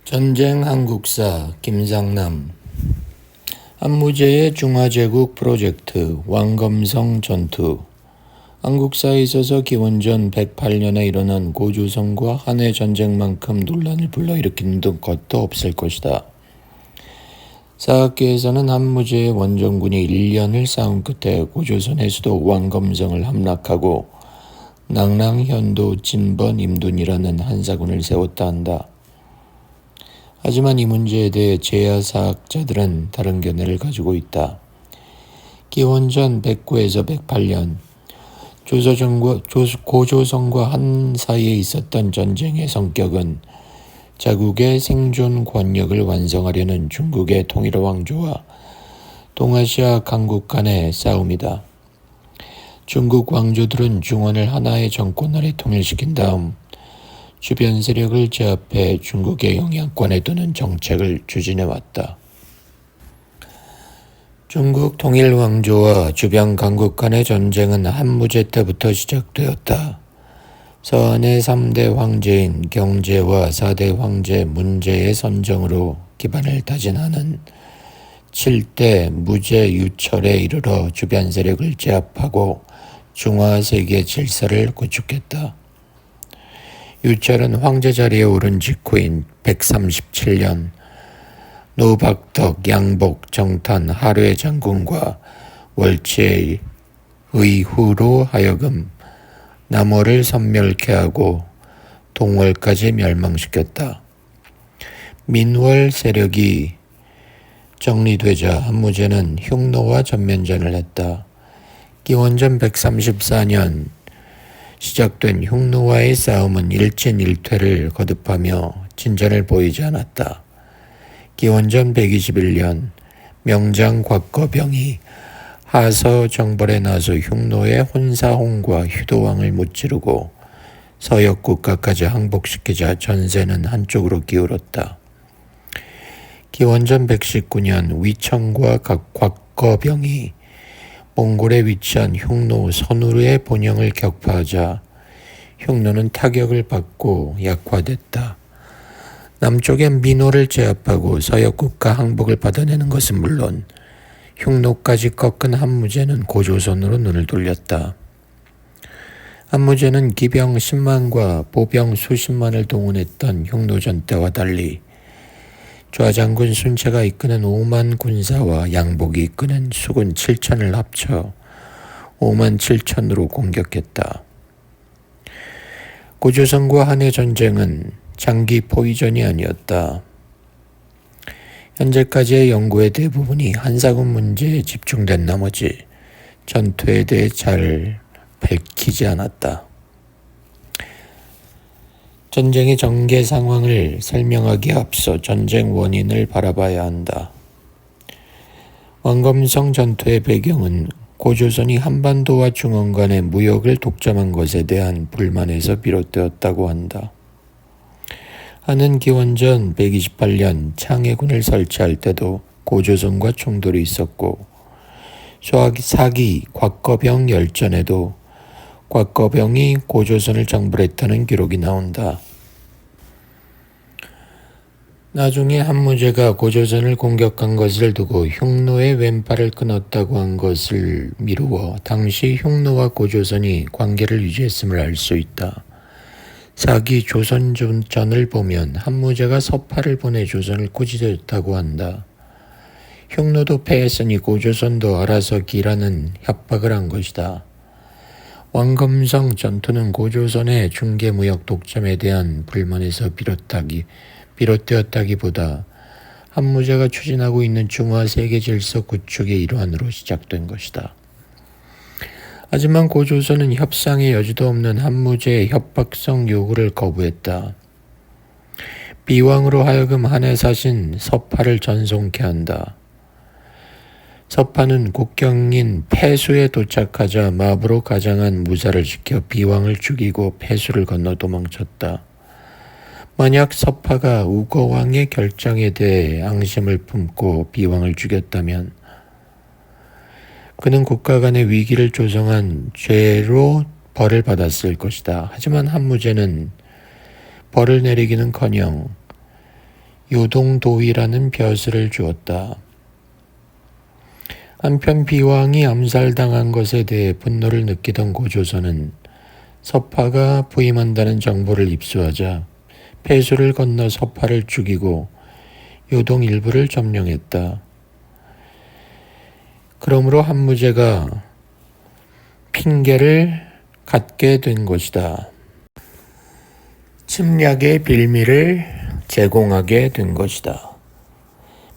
전쟁 한국사 김상남 한무제의 중화제국 프로젝트 왕검성 전투. 한국사에 있어서 기원전 108년에 일어난 고조선과 한해 전쟁만큼 논란을 불러일으킨 것도 없을 것이다. 사학계에서는 한무제의 원정군이 1년을 싸운 끝에 고조선의 수도 왕검성을 함락하고 낭랑, 현도, 진번, 임둔이라는 한사군을 세웠다 한다. 하지만 이 문제에 대해 제야사학자들은 다른 견해를 가지고 있다. 기원전 109에서 108년 고조선과 한 사이에 있었던 전쟁의 성격은 자국의 생존 권력을 완성하려는 중국의 통일 왕조와 동아시아 강국 간의 싸움이다. 중국 왕조들은 중원을 하나의 정권 아래 통일시킨 다음 주변 세력을 제압해 중국의 영향권에 두는 정책을 추진해왔다. 중국 통일왕조와 주변 강국 간의 전쟁은 한무제 때부터 시작되었다. 서한의 3대 황제인 경제와 4대 황제 문제의 선정으로 기반을 다진 한은 7대 무제 유철에 이르러 주변 세력을 제압하고 중화세계 질서를 구축했다. 유철은 황제 자리에 오른 직후인 137년 노박덕, 양복, 정탄, 하뢰 장군과 월치의 의후로 하여금 남월을 섬멸케 하고 동월까지 멸망시켰다. 민월 세력이 정리되자 한무제는 흉노와 전면전을 했다. 기원전 134년 시작된 흉노와의 싸움은 일진일퇴를 거듭하며 진전을 보이지 않았다. 기원전 121년 명장 곽거병이 하서 정벌에 나서 흉노의 혼사홍과 휴도왕을 무찌르고 서역 국가까지 항복시키자 전세는 한쪽으로 기울었다. 기원전 119년 위청과 곽거병이 몽골에 위치한 흉노 선우르의 본영을 격파하자 흉노는 타격을 받고 약화됐다. 남쪽의 민호를 제압하고 서역국가 항복을 받아내는 것은 물론 흉노까지 꺾은 한무제는 고조선으로 눈을 돌렸다. 한무제는 기병 10만과 보병 수십만을 동원했던 흉노전 때와 달리 좌장군 순체가 이끄는 5만 군사와 양복이 이끄는 수군 7천을 합쳐 5만 7천으로 공격했다. 고조선과 한해 전쟁은 장기 포위전이 아니었다. 현재까지의 연구의 대부분이 한사군 문제에 집중된 나머지 전투에 대해 잘 밝히지 않았다. 전쟁의 전개 상황을 설명하기에 앞서 전쟁 원인을 바라봐야 한다. 왕검성 전투의 배경은 고조선이 한반도와 중원 간의 무역을 독점한 것에 대한 불만에서 비롯되었다고 한다. 한은 기원전 128년 창해군을 설치할 때도 고조선과 충돌이 있었고 사기 곽거병 열전에도 곽거병이 고조선을 정벌했다는 기록이 나온다. 나중에 한무제가 고조선을 공격한 것을 두고 흉노의 왼팔을 끊었다고 한 것을 미루어 당시 흉노와 고조선이 관계를 유지했음을 알 수 있다. 사기 조선전을 보면 한무제가 서파를 보내 조선을 꾸짖었다고 한다. 흉노도 패했으니 고조선도 알아서 기라는 협박을 한 것이다. 왕검성 전투는 고조선의 중개무역 독점에 대한 불만에서 비롯되었다기보다 한무제가 추진하고 있는 중화세계 질서 구축의 일환으로 시작된 것이다. 하지만 고조선은 협상의 여지도 없는 한무제의 협박성 요구를 거부했다. 비왕으로 하여금 한해 사신 서파를 전송케 한다. 서파는 국경인 폐수에 도착하자 마부로 가장한 무사를 지켜 비왕을 죽이고 폐수를 건너 도망쳤다. 만약 서파가 우거왕의 결정에 대해 앙심을 품고 비왕을 죽였다면 그는 국가 간의 위기를 조성한 죄로 벌을 받았을 것이다. 하지만 한무제는 벌을 내리기는커녕 요동도위라는 벼슬을 주었다. 한편 비왕이 암살당한 것에 대해 분노를 느끼던 고조선은 서파가 부임한다는 정보를 입수하자 폐수를 건너 서파를 죽이고 요동 일부를 점령했다. 그러므로 한무제가 핑계를 갖게 된 것이다. 침략의 빌미를 제공하게 된 것이다.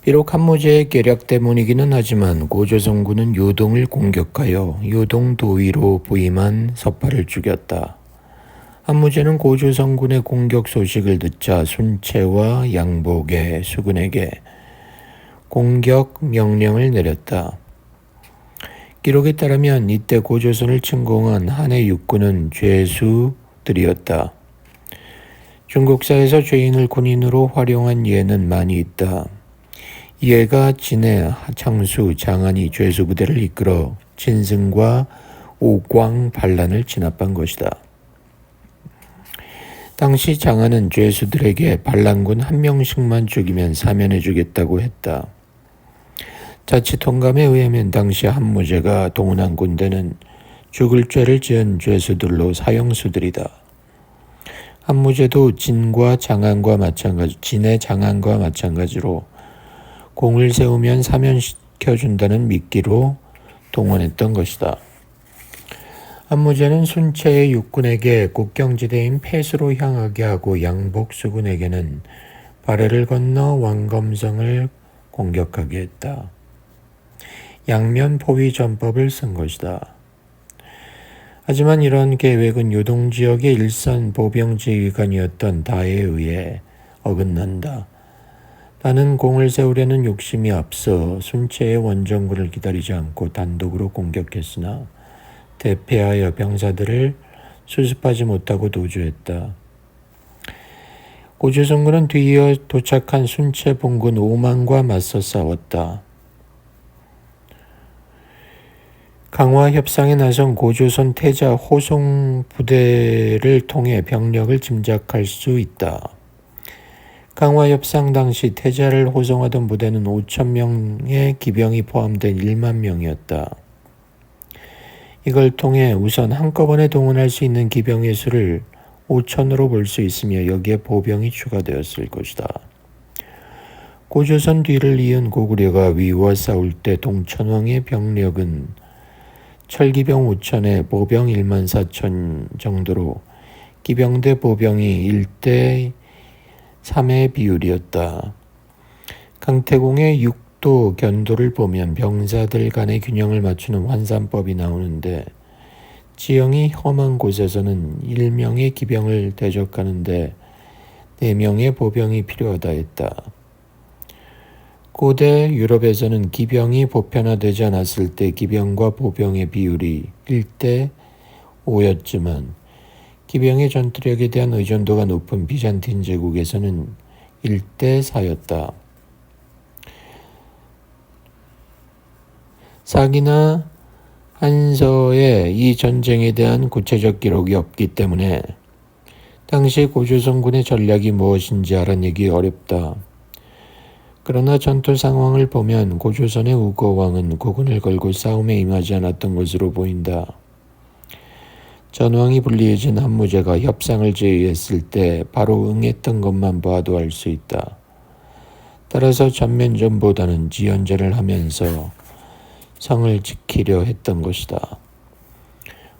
비록 한무제의 계략 때문이기는 하지만 고조선군은 요동을 공격하여 요동도위로 부임한 서파를 죽였다. 한무제는 고조선군의 공격 소식을 듣자 순채와 양복의 수군에게 공격 명령을 내렸다. 기록에 따르면 이때 고조선을 침공한 한의 육군은 죄수들이었다. 중국사에서 죄인을 군인으로 활용한 예는 많이 있다. 이해가 진해, 창수, 장안이 죄수부대를 이끌어 진승과 오광, 반란을 진압한 것이다. 당시 장안은 죄수들에게 반란군 1명씩만 죽이면 사면해주겠다고 했다. 자칫 혼감에 의하면 당시 한무제가 동원한 군대는 죽을 죄를 지은 죄수들로 사형수들이다. 한무제도 진의 장안과 마찬가지로 공을 세우면 사면시켜준다는 미끼로 동원했던 것이다. 한무제는 순채의 육군에게 국경지대인 폐수로 향하게 하고 양복수군에게는 발해를 건너 왕검성을 공격하게 했다. 양면 포위 전법을 쓴 것이다. 하지만 이런 계획은 요동지역의 일선 보병지휘관이었던 다에 의해 어긋난다. 나는 공을 세우려는 욕심이 앞서 순채의 원정군을 기다리지 않고 단독으로 공격했으나 대패하여 병사들을 수습하지 못하고 도주했다. 고조선군은 뒤이어 도착한 순채 본군 5만과 맞서 싸웠다. 강화 협상에 나선 고조선 태자 호송 부대를 통해 병력을 짐작할 수 있다. 강화 협상 당시 태자를 호송하던 부대는 5,000명의 기병이 포함된 1만 명이었다. 이걸 통해 우선 한꺼번에 동원할 수 있는 기병의 수를 5,000으로 볼 수 있으며 여기에 보병이 추가되었을 것이다. 고조선 뒤를 이은 고구려가 위와 싸울 때 동천왕의 병력은 철기병 5,000에 보병 1만 4천 정도로 기병 대 보병이 1대 3의 비율이었다. 강태공의 육도 견도를 보면 병사들 간의 균형을 맞추는 환산법이 나오는데 지형이 험한 곳에서는 1명의 기병을 대적하는데 4명의 보병이 필요하다 했다. 고대 유럽에서는 기병이 보편화되지 않았을 때 기병과 보병의 비율이 1대 5였지만 기병의 전투력에 대한 의존도가 높은 비잔틴 제국에서는 1대 4였다. 사기나 한서에 이 전쟁에 대한 구체적 기록이 없기 때문에 당시 고조선군의 전략이 무엇인지 알아내기 어렵다. 그러나 전투 상황을 보면 고조선의 우거왕은 국군을 걸고 싸움에 임하지 않았던 것으로 보인다. 전왕이 불리해진 한무제가 협상을 제의했을 때 바로 응했던 것만 봐도 알 수 있다. 따라서 전면전보다는 지연전을 하면서 성을 지키려 했던 것이다.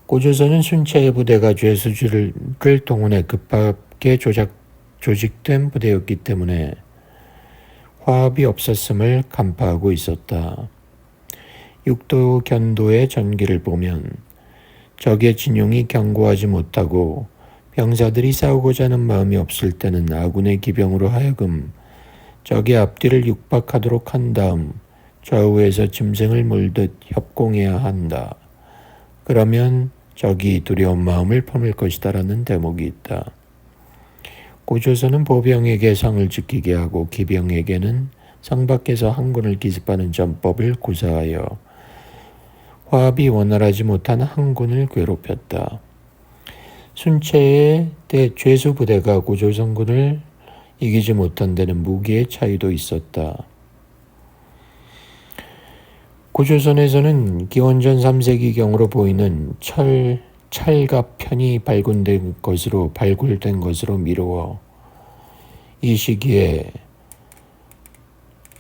고조선은 순채의 부대가 죄수들을 동원해 급하게 조직된 부대였기 때문에 화합이 없었음을 간파하고 있었다. 육도 견도의 전기를 보면 적의 진용이 견고하지 못하고 병사들이 싸우고자 하는 마음이 없을 때는 아군의 기병으로 하여금 적의 앞뒤를 육박하도록 한 다음 좌우에서 짐승을 물듯 협공해야 한다. 그러면 적이 두려운 마음을 품을 것이다라는 대목이 있다. 고조선은 보병에게 성을 지키게 하고 기병에게는 성 밖에서 항군을 기습하는 전법을 구사하여 화합이 원활하지 못한 항군을 괴롭혔다. 순채의 죄수부대가 고조선군을 이기지 못한 데는 무기의 차이도 있었다. 고조선에서는 기원전 3세기경으로 보이는 찰갑편이 발굴된 것으로 미루어 이 시기에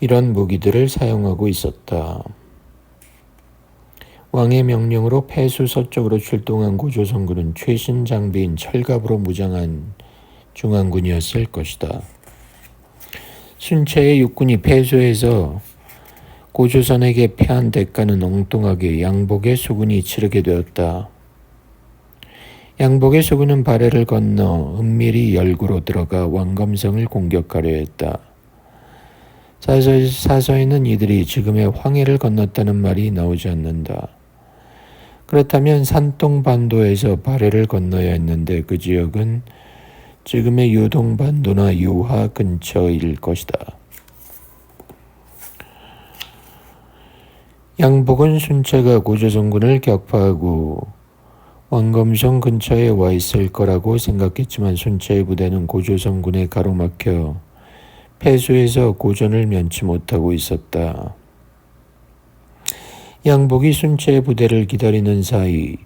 이런 무기들을 사용하고 있었다. 왕의 명령으로 폐수 서쪽으로 출동한 고조선군은 최신 장비인 철갑으로 무장한 중앙군이었을 것이다. 순체의 육군이 패수해서 고조선에게 패한 대가는 엉뚱하게 양복의 수군이 치르게 되었다. 양복의 수군은 바래를 건너 은밀히 열구로 들어가 왕검성을 공격하려 했다. 사서에는 이들이 지금의 황해를 건넜다는 말이 나오지 않는다. 그렇다면 산동반도에서 바래를 건너야 했는데 그 지역은 지금의 유동반도나 유하 근처일 것이다. 양복은 순체가 고조선군을 격파하고 왕검성 근처에 와 있을 거라고 생각했지만 순체의 부대는 고조선군에 가로막혀 패수해서 고전을 면치 못하고 있었다. 양복이 순체의 부대를 기다리는 사이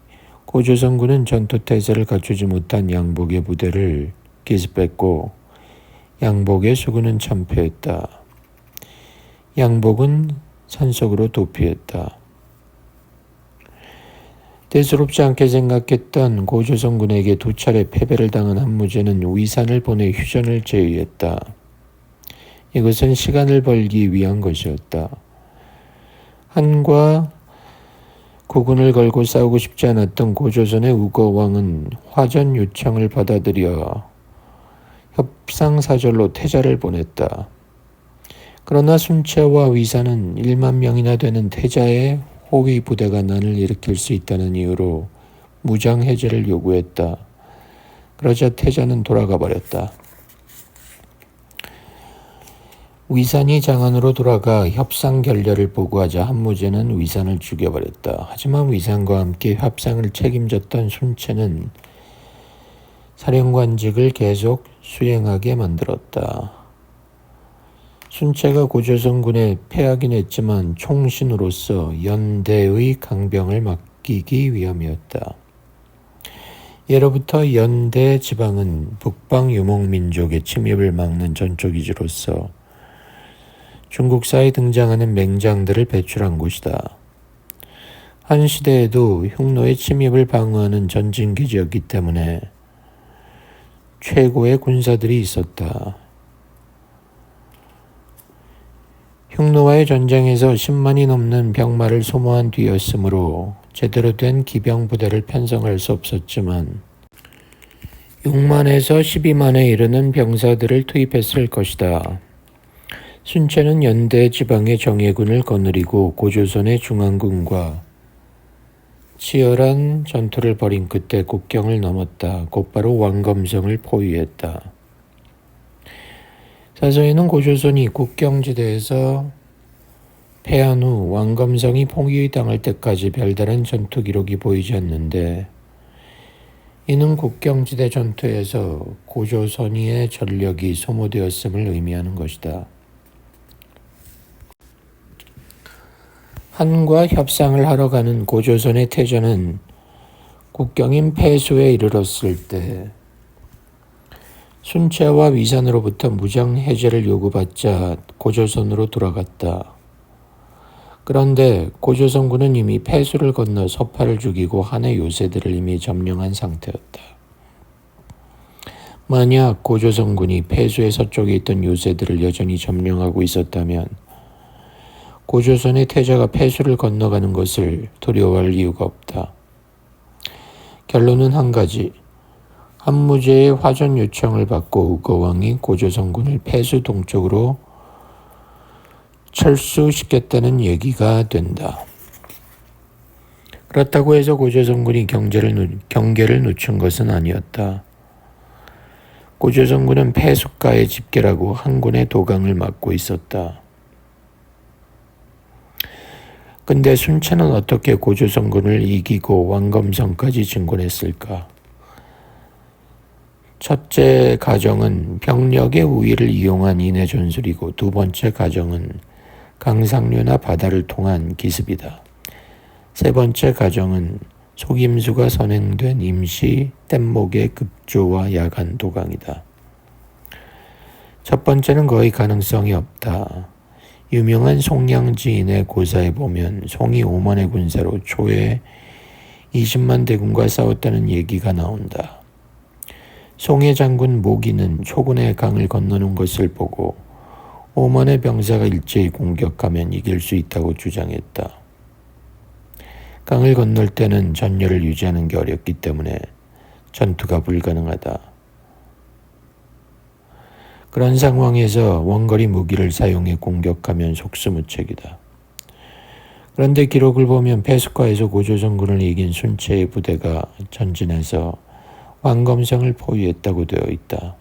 고조선군은 전투태세를 갖추지 못한 양복의 부대를 기습했고 양복의 수군은 참패했다. 양복은 산속으로 도피했다. 대수롭지 않게 생각했던 고조선군에게 두 차례 패배를 당한 한무제는 위산을 보내 휴전을 제의했다. 이것은 시간을 벌기 위한 것이었다. 한과 국군을 걸고 싸우고 싶지 않았던 고조선의 우거왕은 화전 요청을 받아들여 협상사절로 태자를 보냈다. 그러나 순체와 위산은 1만 명이나 되는 태자의 호위 부대가 난을 일으킬 수 있다는 이유로 무장 해제를 요구했다. 그러자 태자는 돌아가 버렸다. 위산이 장안으로 돌아가 협상 결렬을 보고하자 한무제는 위산을 죽여버렸다. 하지만 위산과 함께 협상을 책임졌던 순체는 사령관직을 계속 수행하게 만들었다. 순체가 고조선군에 패하긴 했지만 총신으로서 연대의 강병을 맡기기 위함이었다. 예로부터 연대 지방은 북방 유목민족의 침입을 막는 전초기지로서 중국사에 등장하는 맹장들을 배출한 곳이다. 한 시대에도 흉노의 침입을 방어하는 전진기지였기 때문에 최고의 군사들이 있었다. 흉노와의 전쟁에서 10만이 넘는 병마를 소모한 뒤였으므로 제대로 된 기병부대를 편성할 수 없었지만 6만에서 12만에 이르는 병사들을 투입했을 것이다. 순체는 연대 지방의 정예군을 거느리고 고조선의 중앙군과 치열한 전투를 벌인 끝에 국경을 넘었다. 곧바로 왕검성을 포위했다. 사서에는 고조선이 국경지대에서 패한 후 왕검성이 포위당할 때까지 별다른 전투 기록이 보이지 않는데 이는 국경지대 전투에서 고조선의 전력이 소모되었음을 의미하는 것이다. 한과 협상을 하러 가는 고조선의 태전은 국경인 패수에 이르렀을 때 순체와 위산으로부터 무장 해제를 요구받자 고조선으로 돌아갔다. 그런데 고조선군은 이미 패수를 건너 서파를 죽이고 한의 요새들을 이미 점령한 상태였다. 만약 고조선군이 패수의 서쪽에 있던 요새들을 여전히 점령하고 있었다면 고조선의 태자가 패수를 건너가는 것을 두려워할 이유가 없다. 결론은 한 가지. 한무제의 화전 요청을 받고 우거왕이 고조선군을 패수 동쪽으로 철수시켰다는 얘기가 된다. 그렇다고 해서 고조선군이 경계를 늦춘 것은 아니었다. 고조선군은 패수가에 집결하고 한군의 도강을 막고 있었다. 근데 순체는 어떻게 고조선군을 이기고 왕검성까지 진군했을까? 첫째 가정은 병력의 우위를 이용한 인해 전술이고 두 번째 가정은 강상류나 바다를 통한 기습이다. 세 번째 가정은 속임수가 선행된 임시 뗏목의 급조와 야간 도강이다. 첫 번째는 거의 가능성이 없다. 유명한 송량지인의 고사에 보면 송이 5만의 군사로 초에 20만 대군과 싸웠다는 얘기가 나온다. 송해 장군 모기는 초군의 강을 건너는 것을 보고 5만의 병사가 일제히 공격하면 이길 수 있다고 주장했다. 강을 건널 때는 전열을 유지하는 게 어렵기 때문에 전투가 불가능하다. 그런 상황에서 원거리 무기를 사용해 공격하면 속수무책이다. 그런데 기록을 보면 패스과에서 고조선군을 이긴 순체의 부대가 전진해서 왕검성을 포위했다고 되어 있다.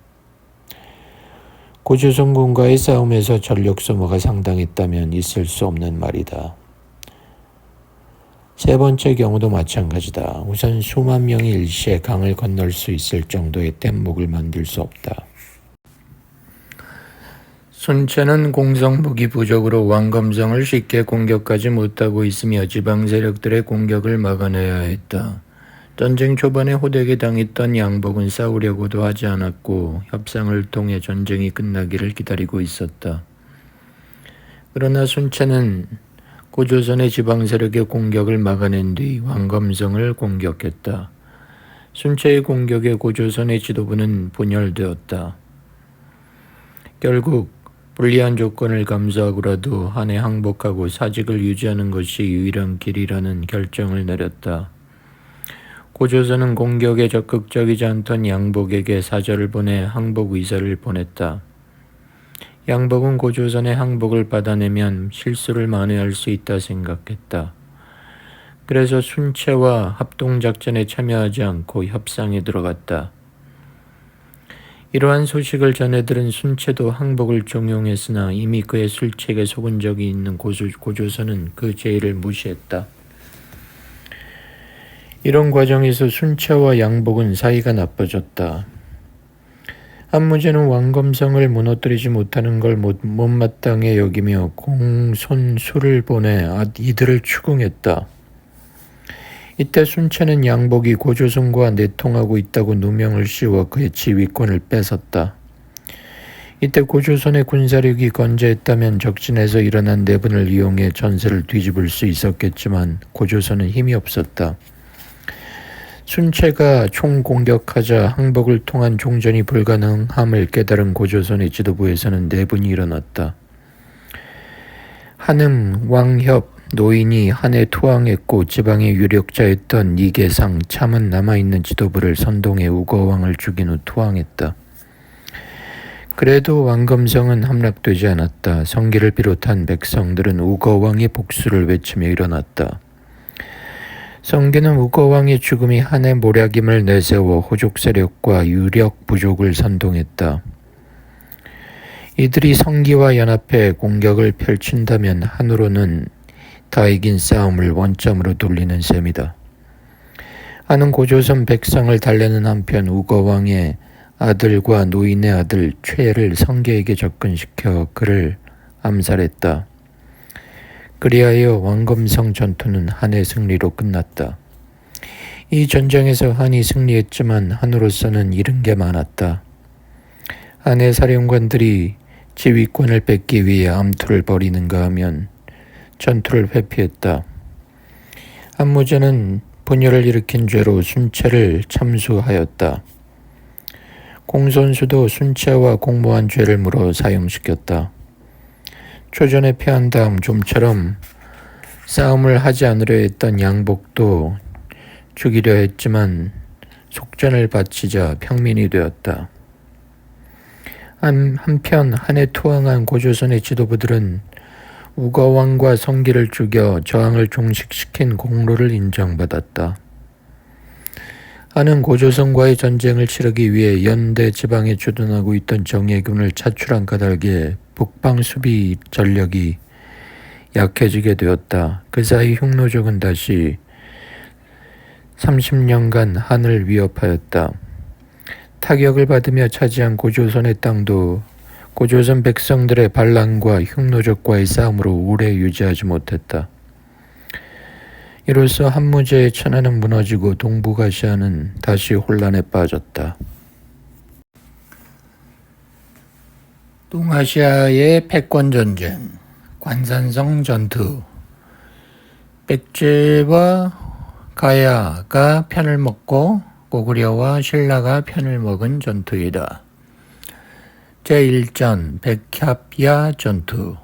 고조선군과의 싸움에서 전력 소모가 상당했다면 있을 수 없는 말이다. 세 번째 경우도 마찬가지다. 우선 수만 명이 일시에 강을 건널 수 있을 정도의 뗏목을 만들 수 없다. 순체는 공성무기 부족으로 왕검성을 쉽게 공격하지 못하고 있으며 지방 세력들의 공격을 막아내야 했다. 전쟁 초반에 호되게 당했던 양복은 싸우려고도 하지 않았고 협상을 통해 전쟁이 끝나기를 기다리고 있었다. 그러나 순체는 고조선의 지방 세력의 공격을 막아낸 뒤 왕검성을 공격했다. 순체의 공격에 고조선의 지도부는 분열되었다. 결국 불리한 조건을 감수하고라도 한해 항복하고 사직을 유지하는 것이 유일한 길이라는 결정을 내렸다. 고조선은 공격에 적극적이지 않던 양복에게 사절을 보내 항복 의사를 보냈다. 양복은 고조선의 항복을 받아내면 실수를 만회할 수 있다 생각했다. 그래서 순체와 합동작전에 참여하지 않고 협상에 들어갔다. 이러한 소식을 전해 들은 순체도 항복을 종용했으나 이미 그의 술책에 속은 적이 있는 고조선은 그 제의를 무시했다. 이런 과정에서 순체와 양복은 사이가 나빠졌다. 한무제는 왕검성을 무너뜨리지 못하는 걸 못마땅해 여기며 공손수를 보내 이들을 추궁했다. 이때 순체는 양복이 고조선과 내통하고 있다고 누명을 씌워 그의 지휘권을 뺏었다. 이때 고조선의 군사력이 건재했다면 적진에서 일어난 내분을 이용해 전세를 뒤집을 수 있었겠지만 고조선은 힘이 없었다. 순체가 총공격하자 항복을 통한 종전이 불가능함을 깨달은 고조선의 지도부에서는 내분이 일어났다. 한음, 왕협, 노인이 한해 투항했고 지방의 유력자였던 이계상, 참은 남아있는 지도부를 선동해 우거왕을 죽인 후 투항했다. 그래도 왕검성은 함락되지 않았다. 성기를 비롯한 백성들은 우거왕의 복수를 외치며 일어났다. 성기는 우거왕의 죽음이 한해 모략임을 내세워 호족 세력과 유력 부족을 선동했다. 이들이 성기와 연합해 공격을 펼친다면 한으로는 다 이긴 싸움을 원점으로 돌리는 셈이다. 한은 고조선 백성을 달래는 한편 우거왕의 아들과 노인의 아들 최를 성계에게 접근시켜 그를 암살했다. 그리하여 왕검성 전투는 한의 승리로 끝났다. 이 전쟁에서 한이 승리했지만 한으로서는 잃은 게 많았다. 한의 사령관들이 지휘권을 뺏기 위해 암투를 벌이는가 하면 전투를 회피했다. 한무제는 분열을 일으킨 죄로 순체를 참수하였다. 공손수도 순체와 공모한 죄를 물어 사형시켰다. 초전에 패한 다음 좀처럼 싸움을 하지 않으려 했던 양복도 죽이려 했지만 속전을 바치자 평민이 되었다. 한편 한해 투항한 고조선의 지도부들은 우거왕과 성기를 죽여 저항을 종식시킨 공로를 인정받았다. 한은 고조선과의 전쟁을 치르기 위해 연대 지방에 주둔하고 있던 정예군을 차출한 까닭에 북방 수비 전력이 약해지게 되었다. 그 사이 흉노족은 다시 30년간 한을 위협하였다. 타격을 받으며 차지한 고조선의 땅도 고조선 백성들의 반란과 흉노적과의 싸움으로 오래 유지하지 못했다. 이로써 한무제의 천하는 무너지고 동북아시아는 다시 혼란에 빠졌다. 동아시아의 패권전쟁, 관산성 전투. 백제와 가야가 편을 먹고 고구려와 신라가 편을 먹은 전투이다. 제1전 백합야 전투.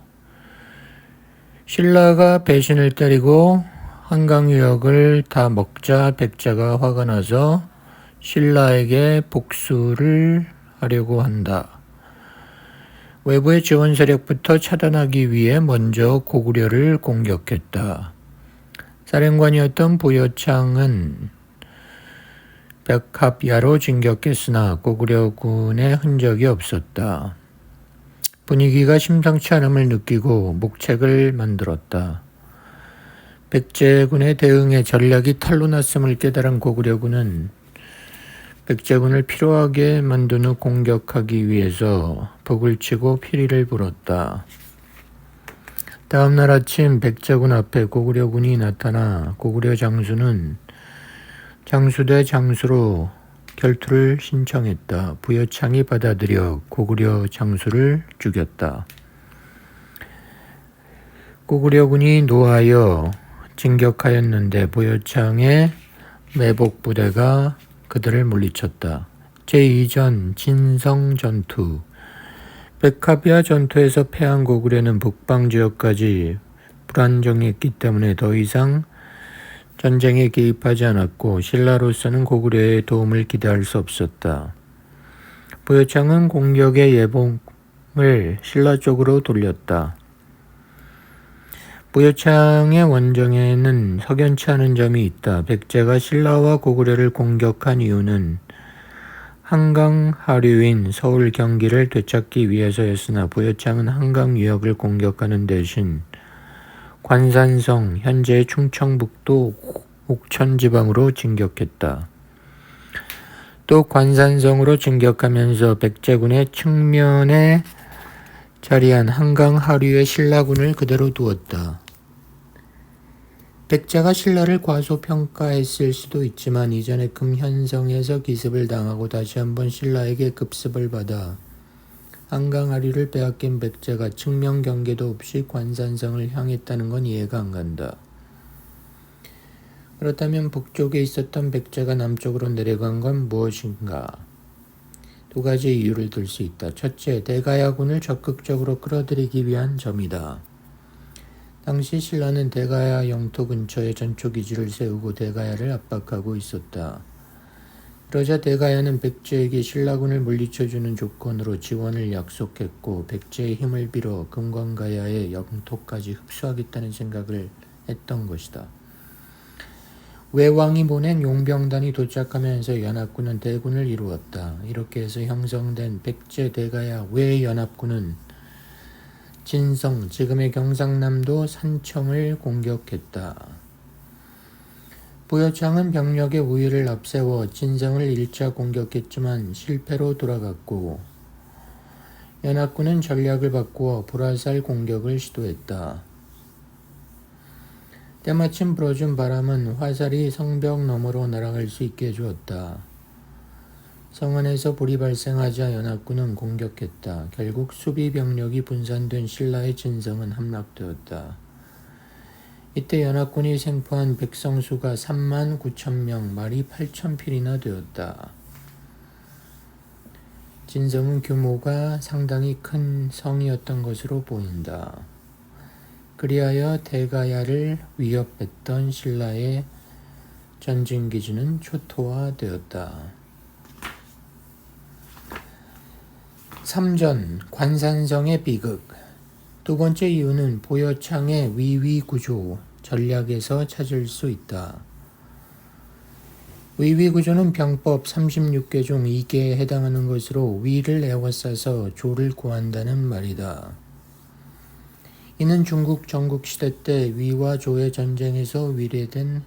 신라가 배신을 때리고 한강 유역을 다 먹자 백제가 화가 나서 신라에게 복수를 하려고 한다. 외부의 지원 세력부터 차단하기 위해 먼저 고구려를 공격했다. 사령관이었던 부여창은 백합야로 진격했으나 고구려군의 흔적이 없었다. 분위기가 심상치 않음을 느끼고 목책을 만들었다. 백제군의 대응에 전략이 탈로 났음을 깨달은 고구려군은 백제군을 피로하게 만든 후 공격하기 위해서 벽을 치고 피리를 불었다. 다음날 아침 백제군 앞에 고구려군이 나타나 고구려 장수는 장수대 장수로 결투를 신청했다. 부여창이 받아들여 고구려 장수를 죽였다. 고구려군이 노하여 진격하였는데 부여창의 매복부대가 그들을 물리쳤다. 제2전 진성전투. 백합야 전투에서 패한 고구려는 북방지역까지 불안정했기 때문에 더 이상 전쟁에 개입하지 않았고 신라로서는 고구려의 도움을 기대할 수 없었다. 부여창은 공격의 예봉을 신라 쪽으로 돌렸다. 부여창의 원정에는 석연치 않은 점이 있다. 백제가 신라와 고구려를 공격한 이유는 한강 하류인 서울 경기를 되찾기 위해서였으나 부여창은 한강 유역을 공격하는 대신 관산성 현재의 충청북도 옥천 지방으로 진격했다. 또 관산성으로 진격하면서 백제군의 측면에 자리한 한강 하류의 신라군을 그대로 두었다. 백제가 신라를 과소평가했을 수도 있지만 이전에 금현성에서 기습을 당하고 다시 한번 신라에게 급습을 받아 한강 하류를 빼앗긴 백제가 측면 경계도 없이 관산성을 향했다는 건 이해가 안 간다. 그렇다면 북쪽에 있었던 백제가 남쪽으로 내려간 건 무엇인가? 두 가지 이유를 들 수 있다. 첫째, 대가야군을 적극적으로 끌어들이기 위한 점이다. 당시 신라는 대가야 영토 근처에 전초기지를 세우고 대가야를 압박하고 있었다. 그러자 대가야는 백제에게 신라군을 물리쳐주는 조건으로 지원을 약속했고 백제의 힘을 빌어 금관가야의 영토까지 흡수하겠다는 생각을 했던 것이다. 외왕이 보낸 용병단이 도착하면서 연합군은 대군을 이루었다. 이렇게 해서 형성된 백제 대가야 외연합군은 진성, 지금의 경상남도 산청을 공격했다. 부여창은 병력의 우위를 앞세워 진성을 1차 공격했지만 실패로 돌아갔고 연합군은 전략을 바꾸어 불화살 공격을 시도했다. 때마침 불어준 바람은 화살이 성벽 너머로 날아갈 수 있게 해주었다. 성 안에서 불이 발생하자 연합군은 공격했다. 결국 수비 병력이 분산된 신라의 진성은 함락되었다. 이때 연합군이 생포한 백성 수가 3만 9천 명, 말이 8천 필이나 되었다. 진성은 규모가 상당히 큰 성이었던 것으로 보인다. 그리하여 대가야를 위협했던 신라의 전진기지는 초토화되었다. 3전 관산성의 비극. 두 번째 이유는 부여창의 위위구조 전략에서 찾을 수 있다. 위위구조는 병법 36개 중 2개에 해당하는 것으로 위를 에워싸서 조를 구한다는 말이다. 이는 중국 전국시대 때 위와 조의 전쟁에서 위례된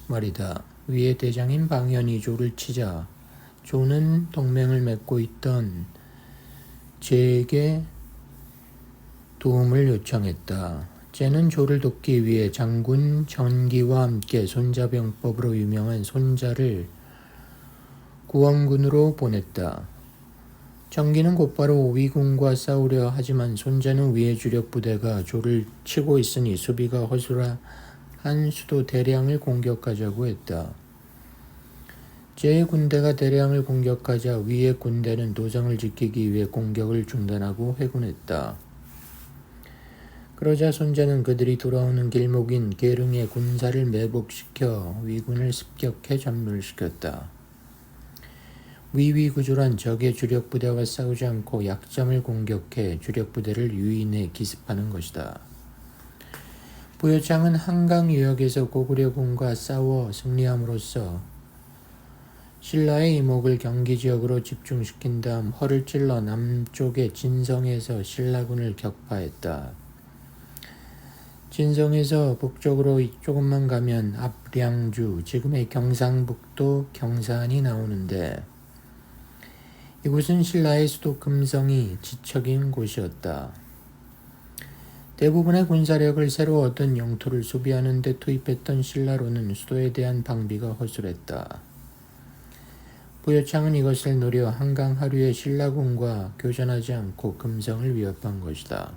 말이다. 위의 대장인 방현이 조를 치자 조는 동맹을 맺고 있던 제에게 도움을 요청했다. 제는 조를 돕기 위해 장군 전기와 함께 손자병법으로 유명한 손자를 구원군으로 보냈다. 전기는 곧바로 위군과 싸우려 하지만 손자는 위의 주력 부대가 조를 치고 있으니 수비가 허술한 수도 대량을 공격하자고 했다. 제의 군대가 대량을 공격하자 위의 군대는 도성을 지키기 위해 공격을 중단하고 회군했다. 그러자 손자는 그들이 돌아오는 길목인 계릉의 군사를 매복시켜 위군을 습격해 전멸시켰다. 위위구조란 적의 주력 부대와 싸우지 않고 약점을 공격해 주력 부대를 유인해 기습하는 것이다. 부여창은 한강 유역에서 고구려군과 싸워 승리함으로써 신라의 이목을 경기 지역으로 집중시킨 다음 허를 찔러 남쪽의 진성에서 신라군을 격파했다. 진성에서 북쪽으로 조금만 가면 압량주, 지금의 경상북도 경산이 나오는데 이곳은 신라의 수도 금성이 지척인 곳이었다. 대부분의 군사력을 새로 얻은 영토를 수비하는 데 투입했던 신라로는 수도에 대한 방비가 허술했다. 부여창은 이것을 노려 한강 하류의 신라군과 교전하지 않고 금성을 위협한 것이다.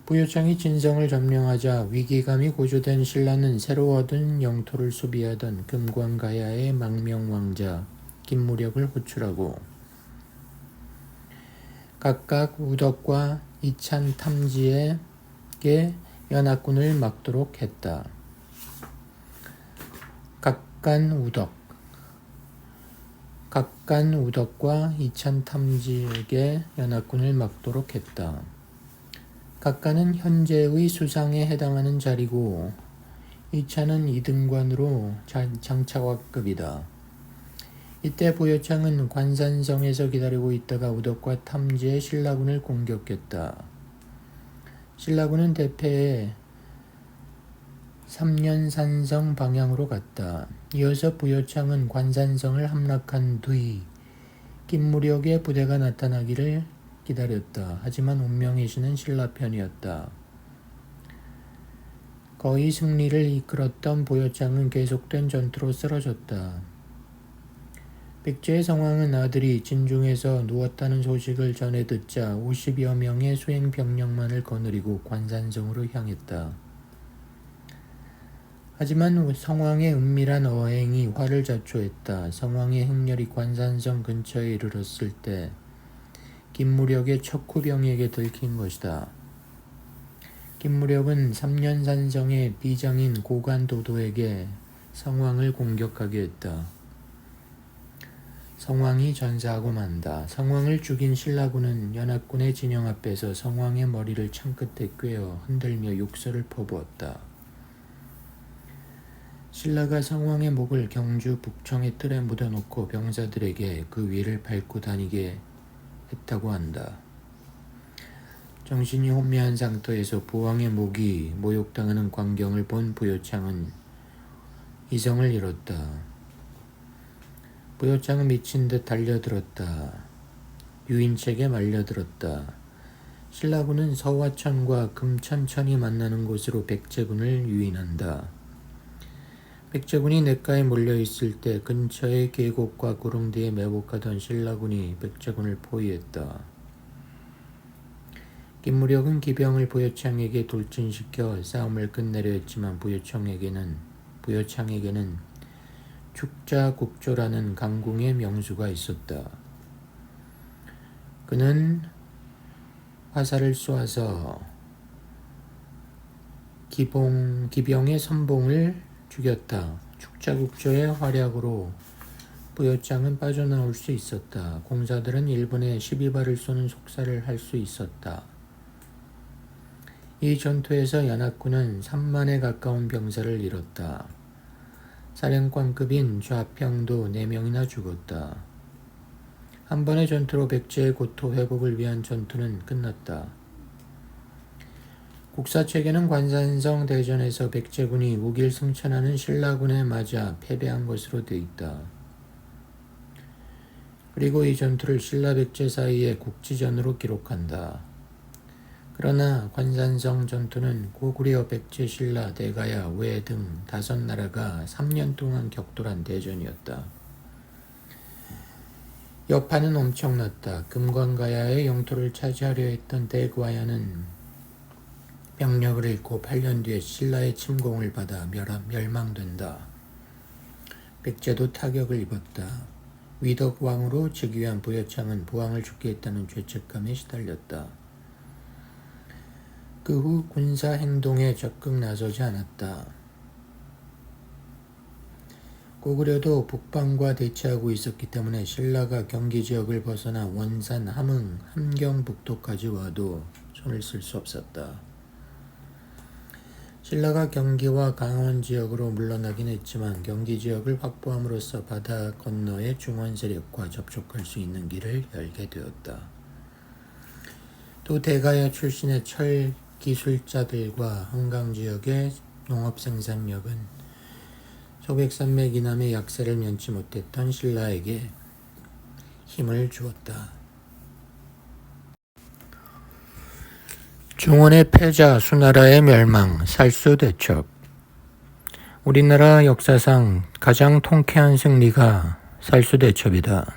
부여창이 진성을 점령하자 위기감이 고조된 신라는 새로 얻은 영토를 수비하던 금관가야의 망명왕자 김무력을 호출하고 각각 우덕과 이찬 탐지에게 연합군을 막도록 했다. 각간 우덕과 이찬 탐지에게 연합군을 막도록 했다. 각간은 현재의 수상에 해당하는 자리고 이찬은 2등관으로 장차관급이다. 이때 부여창은 관산성에서 기다리고 있다가 우덕과 탐지의 신라군을 공격했다. 신라군은 대패해 삼년산성 방향으로 갔다. 이어서 부여창은 관산성을 함락한 뒤 김무력의 부대가 나타나기를 기다렸다. 하지만 운명의 신은 신라 편이었다. 거의 승리를 이끌었던 부여창은 계속된 전투로 쓰러졌다. 백제의 성왕은 아들이 진중에서 누웠다는 소식을 전해 듣자 50여 명의 수행 병력만을 거느리고 관산성으로 향했다. 하지만 성왕의 은밀한 어행이 화를 자초했다. 성왕의 행렬이 관산성 근처에 이르렀을 때 김무력의 척후병에게 들킨 것이다. 김무력은 삼년산성의 비장인 고관도도에게 성왕을 공격하게 했다. 성왕이 전사하고 만다. 성왕을 죽인 신라군은 연합군의 진영 앞에서 성왕의 머리를 창끝에 꿰어 흔들며 욕설을 퍼부었다. 신라가 성왕의 목을 경주 북청의 뜰에 묻어놓고 병사들에게 그 위를 밟고 다니게 했다고 한다. 정신이 혼미한 상태에서 부왕의 목이 모욕당하는 광경을 본 부여창은 이성을 잃었다. 부여창은 미친 듯 달려들었다. 유인책에 말려들었다. 신라군은 서화천과 금천천이 만나는 곳으로 백제군을 유인한다. 백제군이 냇가에 몰려있을 때 근처의 계곡과 구릉대에 매복하던 신라군이 백제군을 포위했다. 김무력은 기병을 부여창에게 돌진시켜 싸움을 끝내려 했지만 부여창에게는 축자국조라는 강궁의 명수가 있었다. 그는 화살을 쏘아서 기병의 선봉을 죽였다. 축자국조의 활약으로 부여창은 빠져나올 수 있었다. 공사들은 1분에 12발을 쏘는 속사를 할 수 있었다. 이 전투에서 연합군은 3만에 가까운 병사를 잃었다. 사령관급인 좌평도 4명이나 죽었다. 한 번의 전투로 백제의 고토 회복을 위한 전투는 끝났다. 국사책에는 관산성 대전에서 백제군이 우길승천하는 신라군에 맞아 패배한 것으로 되어 있다. 그리고 이 전투를 신라 백제 사이의 국지전으로 기록한다. 그러나 관산성 전투는 고구려 백제 신라 대가야 외 등 5나라가 3년 동안 격돌한 대전이었다. 여파는 엄청났다. 금관가야의 영토를 차지하려 했던 대과야는 병력을 잃고 8년 뒤에 신라의 침공을 받아 멸망된다. 백제도 타격을 입었다. 위덕왕으로 즉위한 부여창은 부왕을 죽게 했다는 죄책감에 시달렸다. 그 후 군사 행동에 적극 나서지 않았다. 고구려도 북방과 대치하고 있었기 때문에 신라가 경기 지역을 벗어나 원산, 함흥, 함경 북도까지 와도 손을 쓸 수 없었다. 신라가 경기와 강원 지역으로 물러나긴 했지만 경기 지역을 확보함으로써 바다 건너의 중원 세력과 접촉할 수 있는 길을 열게 되었다. 또 대가야 출신의 철 기술자들과 한강 지역의 농업 생산력은 소백산맥 이남의 약세를 면치 못했던 신라에게 힘을 주었다. 중원의 패자, 수나라의 멸망, 살수대첩. 우리나라 역사상 가장 통쾌한 승리가 살수대첩이다.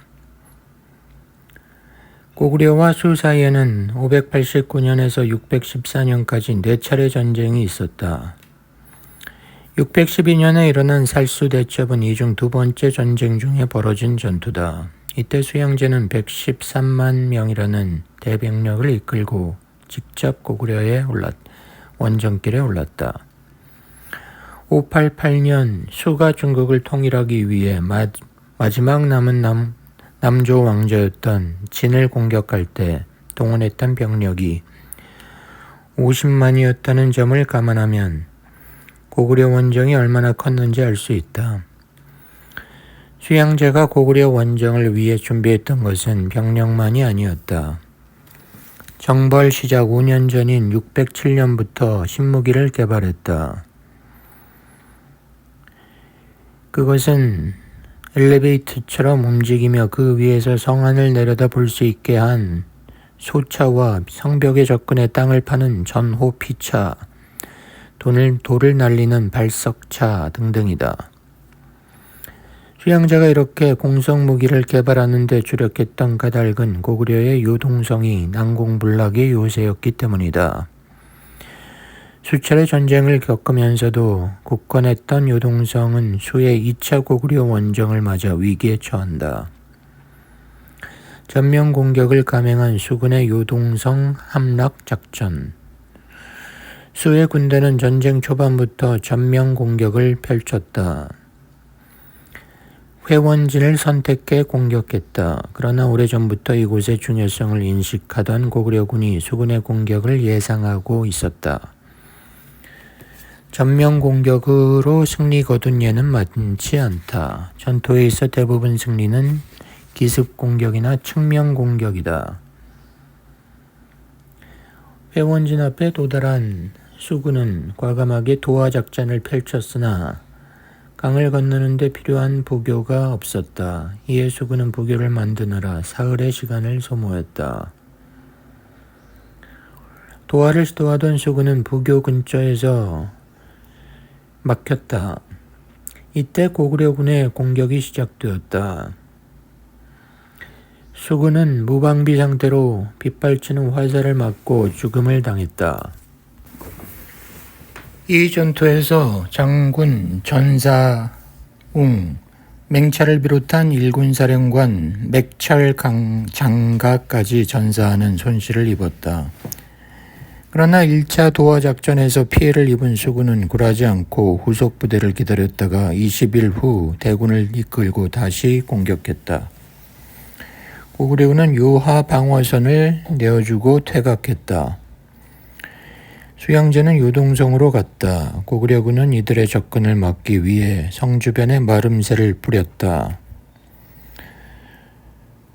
고구려와 수 사이에는 589년에서 614년까지 4차례 전쟁이 있었다. 612년에 일어난 살수대첩은 이 중 2번째 전쟁 중에 벌어진 전투다. 이때 수양제는 113만 명이라는 대병력을 이끌고 직접 고구려의 원정길에 올랐다. 588년 수가 중국을 통일하기 위해 마지막 남은 남조 왕조였던 진을 공격할 때 동원했던 병력이 50만이었다는 점을 감안하면 고구려 원정이 얼마나 컸는지 알 수 있다. 수양제가 고구려 원정을 위해 준비했던 것은 병력만이 아니었다. 정벌 시작 5년 전인 607년부터 신무기를 개발했다. 그것은 엘리베이터처럼 움직이며 그 위에서 성안을 내려다 볼 수 있게 한 소차와 성벽에 접근해 땅을 파는 전호피차, 돌을 날리는 발석차 등등이다. 수양제가 이렇게 공성무기를 개발하는 데 주력했던 까닭은 고구려의 요동성이 난공불락의 요새였기 때문이다. 수차례 전쟁을 겪으면서도 굳건했던 요동성은 수의 2차 고구려 원정을 맞아 위기에 처한다. 전면 공격을 감행한 수군의 요동성 함락 작전. 수의 군대는 전쟁 초반부터 전면 공격을 펼쳤다. 회원진을 선택해 공격했다. 그러나 오래전부터 이곳의 중요성을 인식하던 고구려군이 수군의 공격을 예상하고 있었다. 전면 공격으로 승리 거둔 예는 많지 않다. 전투에 있어 대부분 승리는 기습 공격이나 측면 공격이다. 회원진 앞에 도달한 수군은 과감하게 도하 작전을 펼쳤으나 강을 건너는 데 필요한 부교가 없었다. 이에 수군은 부교를 만드느라 사흘의 시간을 소모했다. 도하를 시도하던 수군은 부교 근처에서 막혔다. 이때 고구려군의 공격이 시작되었다. 수군은 무방비 상태로 빗발치는 화살을 맞고 죽음을 당했다. 이 전투에서 장군 전사웅, 맹차를 비롯한 일군사령관 맥철 장가까지 전사하는 손실을 입었다. 그러나 1차 도하 작전에서 피해를 입은 수군은 굴하지 않고 후속 부대를 기다렸다가 20일 후 대군을 이끌고 다시 공격했다. 고구려군은 요하 방어선을 내어주고 퇴각했다. 수양제는 요동성으로 갔다. 고구려군은 이들의 접근을 막기 위해 성 주변에 마름새를 뿌렸다.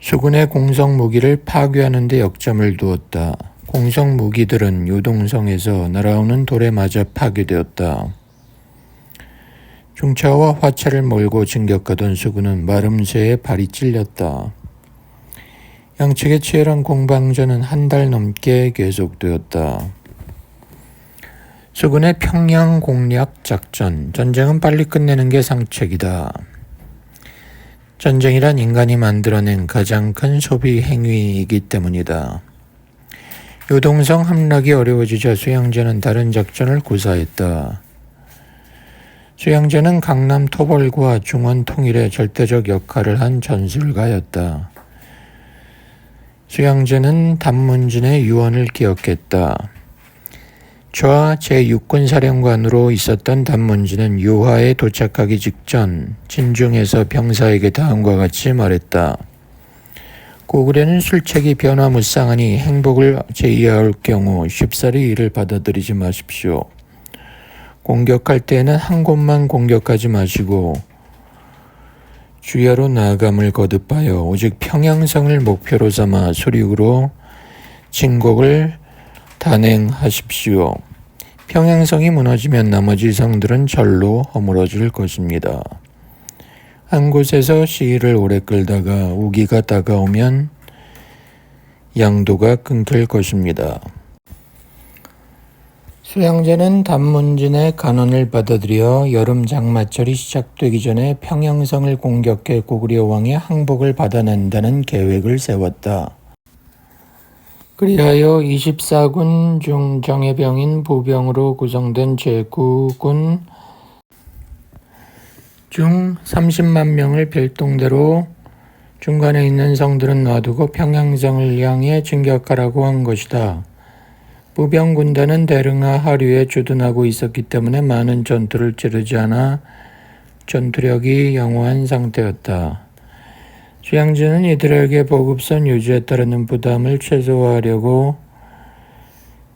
수군의 공성무기를 파괴하는 데 역점을 두었다. 공성무기들은 요동성에서 날아오는 돌에 맞아 파괴되었다. 중차와 화차를 몰고 진격하던 수군은 마름새에 발이 찔렸다. 양측의 치열한 공방전은 한 달 넘게 계속되었다. 수군의 평양 공략 작전. 전쟁은 빨리 끝내는 게 상책이다. 전쟁이란 인간이 만들어낸 가장 큰 소비 행위이기 때문이다. 요동성 함락이 어려워지자 수양제는 다른 작전을 구사했다. 수양제는 강남 토벌과 중원 통일에 절대적 역할을 한 전술가였다. 수양제는 단문진의 유언을 기억했다. 좌 제6군사령관으로 있었던 단문진은 유화에 도착하기 직전 진중에서 병사에게 다음과 같이 말했다. 고구려는 술책이 변화무쌍하니 행복을 제의할 경우 쉽사리 이를 받아들이지 마십시오. 공격할 때에는 한 곳만 공격하지 마시고 주야로 나아감을 거듭하여 오직 평양성을 목표로 삼아 수륙으로 진국을 단행하십시오. 평양성이 무너지면 나머지 성들은 절로 허물어질 것입니다. 한 곳에서 시위를 오래 끌다가 우기가 다가오면 양도가 끊길 것입니다. 수양제는 단문진의 간언을 받아들여 여름 장마철이 시작되기 전에 평양성을 공격해 고구려 왕의 항복을 받아낸다는 계획을 세웠다. 그리하여 24군 중 정예병인 부병으로 구성된 제9군 중 30만 명을 별동대로 중간에 있는 성들은 놔두고 평양성을 향해 진격하라고 한 것이다. 부병 군단은 대릉하 하류에 주둔하고 있었기 때문에 많은 전투를 치르지 않아 전투력이 양호한 상태였다. 수양제는 이들에게 보급선 유지에 따르는 부담을 최소화하려고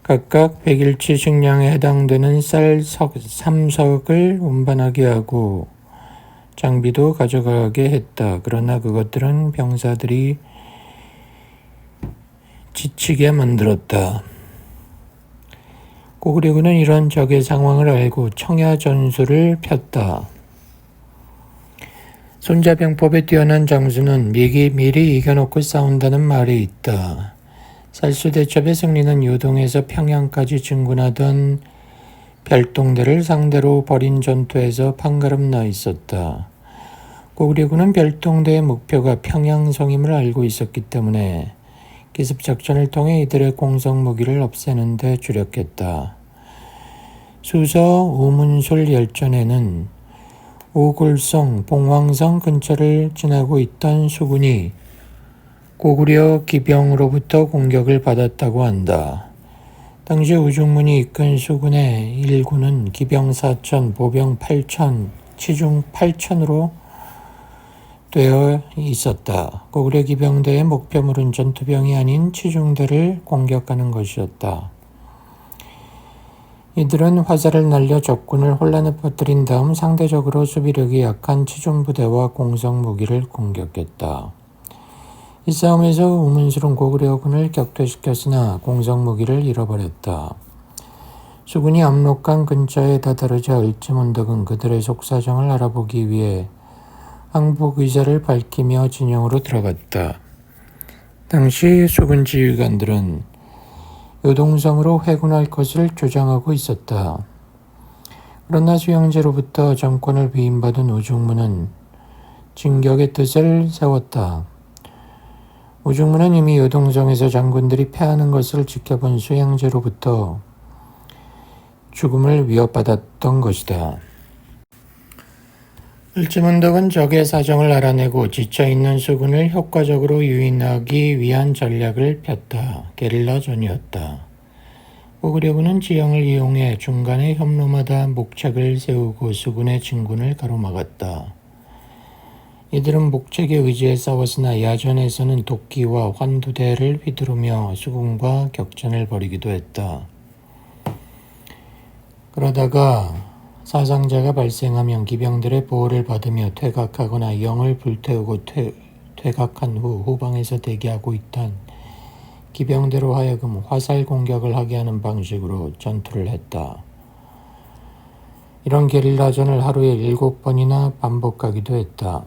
각각 100일치 식량에 해당되는 쌀 3석을 운반하게 하고 장비도 가져가게 했다. 그러나 그것들은 병사들이 지치게 만들었다. 고구려군은 이런 적의 상황을 알고 청야 전술을 폈다. 손자병법에 뛰어난 장수는 미리 이겨놓고 싸운다는 말이 있다. 살수대첩의 승리는 요동에서 평양까지 진군하던 별동대를 상대로 벌인 전투에서 판가름 나 있었다. 고구려군은 별동대의 목표가 평양성임을 알고 있었기 때문에 기습작전을 통해 이들의 공성무기를 없애는 데 주력했다. 수서 우문술 열전에는 오굴성, 봉황성 근처를 지나고 있던 수군이 고구려 기병으로부터 공격을 받았다고 한다. 당시 우중문이 이끈 수군의 일군은 기병 4천, 보병 8천, 치중 8천으로 되어 있었다. 고구려 기병대의 목표물은 전투병이 아닌 치중대를 공격하는 것이었다. 이들은 화살을 날려 적군을 혼란에 퍼뜨린 다음 상대적으로 수비력이 약한 치중부대와 공성무기를 공격했다. 이 싸움에서 우문술은 고구려군을 격퇴시켰으나 공성무기를 잃어버렸다. 수군이 압록강 근처에 다다르자 을지문덕은 그들의 속사정을 알아보기 위해 항복 의사를 밝히며 진영으로 들어갔다. 당시 수군 지휘관들은 요동성으로 회군할 것을 주장하고 있었다. 그러나 수양제로부터 정권을 위임받은 우중문은 진격의 뜻을 세웠다. 우중문은 이미 요동성에서 장군들이 패하는 것을 지켜본 수양제로부터 죽음을 위협받았던 것이다. 을지문덕은 적의 사정을 알아내고 지쳐있는 수군을 효과적으로 유인하기 위한 전략을 폈다. 게릴라전이었다. 고구려군은 지형을 이용해 중간에 현로마다 목책을 세우고 수군의 진군을 가로막았다. 이들은 목책에 의지해 싸웠으나 야전에서는 도끼와 환두대를 휘두르며 수군과 격전을 벌이기도 했다. 그러다가 사상자가 발생하면 기병들의 보호를 받으며 퇴각하거나 영을 불태우고 퇴각한 후 후방에서 대기하고 있던 기병대로 하여금 화살 공격을 하게 하는 방식으로 전투를 했다. 이런 게릴라전을 하루에 7번이나 반복하기도 했다.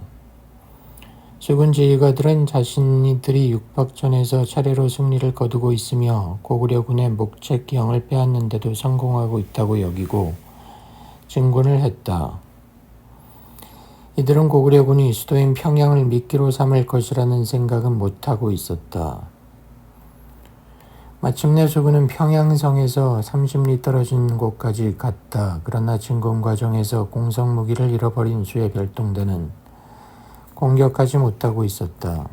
수군 지휘관들은 자신들이 육박전에서 차례로 승리를 거두고 있으며 고구려군의 목책경을 빼앗는데도 성공하고 있다고 여기고 진군을 했다. 이들은 고구려군이 수도인 평양을 미끼로 삼을 것이라는 생각은 못하고 있었다. 마침내 수군은 평양성에서 30리 떨어진 곳까지 갔다. 그러나 진군 과정에서 공성무기를 잃어버린 수의 별동대는 공격하지 못하고 있었다.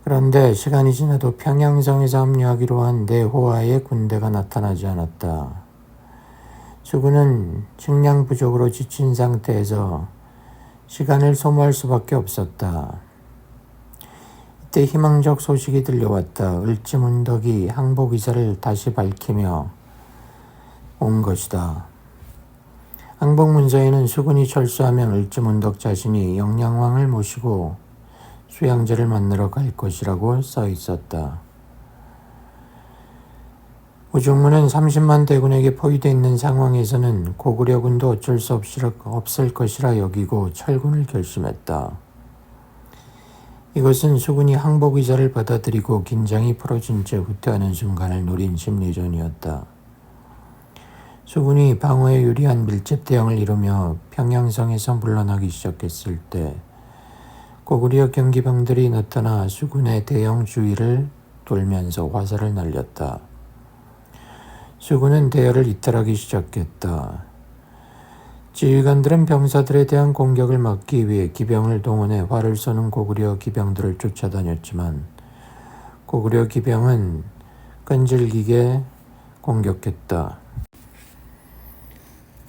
그런데 시간이 지나도 평양성에서 합류하기로 한 내호와의 군대가 나타나지 않았다. 수군은 식량 부족으로 지친 상태에서 시간을 소모할 수밖에 없었다. 이때 희망적 소식이 들려왔다. 을지문덕이 항복 의사를 다시 밝히며 온 것이다. 항복 문서에는 수군이 철수하면 을지문덕 자신이 영량왕을 모시고 수양제를 만나러 갈 것이라고 써 있었다. 우중문은 30만 대군에게 포위되어 있는 상황에서는 고구려군도 어쩔 수 없을 것이라 여기고 철군을 결심했다. 이것은 수군이 항복 의사를 받아들이고 긴장이 풀어진 채 후퇴하는 순간을 노린 심리전이었다. 수군이 방어에 유리한 밀집 대응을 이루며 평양성에서 물러나기 시작했을 때 고구려 경기병들이 나타나 수군의 대형 주위를 돌면서 화살을 날렸다. 수군은 대열을 이탈하기 시작했다. 지휘관들은 병사들에 대한 공격을 막기 위해 기병을 동원해 활을 쏘는 고구려 기병들을 쫓아다녔지만 고구려 기병은 끈질기게 공격했다.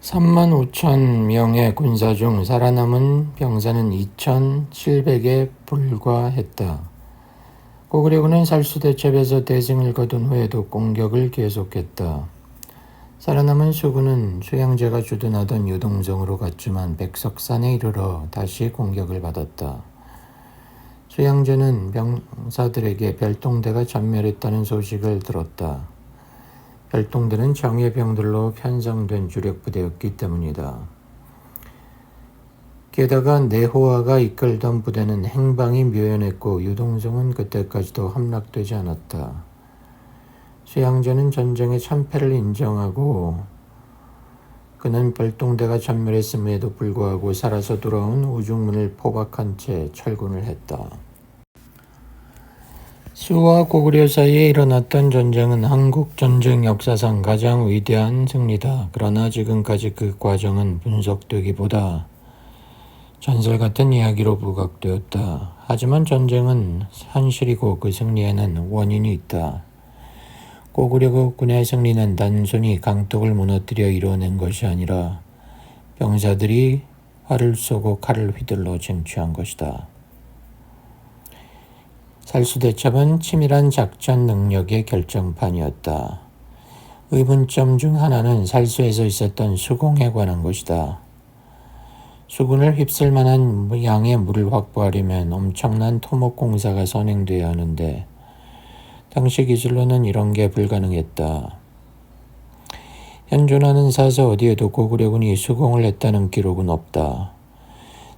3만 5천 명의 군사 중 살아남은 병사는 2,700에 불과했다. 고구려군은 살수대첩에서 대승을 거둔 후에도 공격을 계속했다. 살아남은 수군은 수양제가 주둔하던 유동성으로 갔지만 백석산에 이르러 다시 공격을 받았다. 수양제는 병사들에게 별동대가 전멸했다는 소식을 들었다. 별동대는 정예병들로 편성된 주력 부대였기 때문이다. 게다가 내호와가 이끌던 부대는 행방이 묘연했고 유동성은 그때까지도 함락되지 않았다. 수양제는 전쟁의 참패를 인정하고 그는 별동대가 전멸했음에도 불구하고 살아서 돌아온 우중문을 포박한 채 철군을 했다. 수와 고구려 사이에 일어났던 전쟁은 한국 전쟁 역사상 가장 위대한 승리다. 그러나 지금까지 그 과정은 분석되기보다 전설 같은 이야기로 부각되었다. 하지만 전쟁은 현실이고 그 승리에는 원인이 있다. 고구려군의 승리는 단순히 강독을 무너뜨려 이뤄낸 것이 아니라 병사들이 활을 쏘고 칼을 휘둘러 쟁취한 것이다. 살수대첩은 치밀한 작전 능력의 결정판이었다. 의문점 중 하나는 살수에서 있었던 수공에 관한 것이다. 수군을 휩쓸 만한 양의 물을 확보하려면 엄청난 토목공사가 선행돼야 하는데 당시 기술로는 이런 게 불가능했다. 현존하는 사서 어디에도 고구려군이 수공을 했다는 기록은 없다.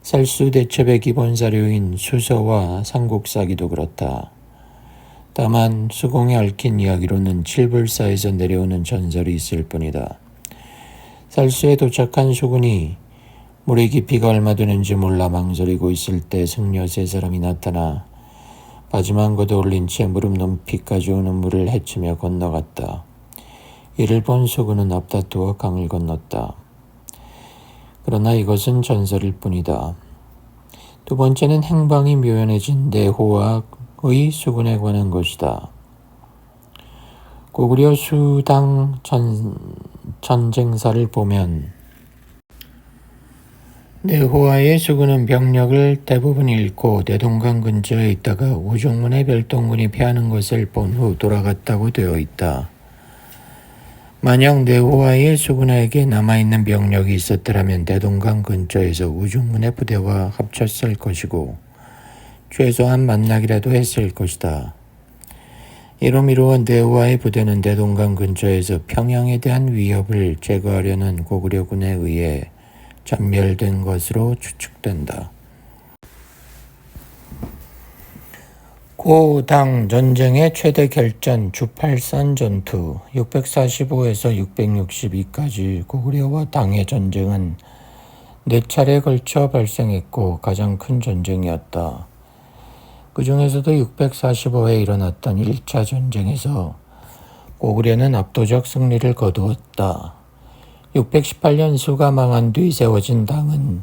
살수대첩의 기본 사료인 수서와 삼국사기도 그렇다. 다만 수공에 얽힌 이야기로는 칠불사에서 내려오는 전설이 있을 뿐이다. 살수에 도착한 수군이 물의 깊이가 얼마 되는지 몰라 망설이고 있을 때 승려 3사람이 나타나 바지만 걷어 올린 채 무릎 높이까지 오는 물을 헤치며 건너갔다. 이를 본 수군은 앞다투어 강을 건넜다. 그러나 이것은 전설일 뿐이다. 두 번째는 행방이 묘연해진 내호와의 수군에 관한 것이다. 고구려 수당 전쟁사를 보면 내호와의 수군은 병력을 대부분 잃고 대동강 근처에 있다가 우중문의 별동군이 패하는 것을 본 후 돌아갔다고 되어 있다. 만약 내호와의 수군에게 남아있는 병력이 있었더라면 대동강 근처에서 우중문의 부대와 합쳤을 것이고 최소한 만나기라도 했을 것이다. 이로 미루어 내호와의 부대는 대동강 근처에서 평양에 대한 위협을 제거하려는 고구려군에 의해 전멸된 것으로 추측된다. 고당 전쟁의 최대 결전 주팔산 전투 645에서 662까지 고구려와 당의 전쟁은 4차례에 걸쳐 발생했고 가장 큰 전쟁이었다. 그 중에서도 645에 일어났던 1차 전쟁에서 고구려는 압도적 승리를 거두었다. 618년 수가 망한 뒤 세워진 당은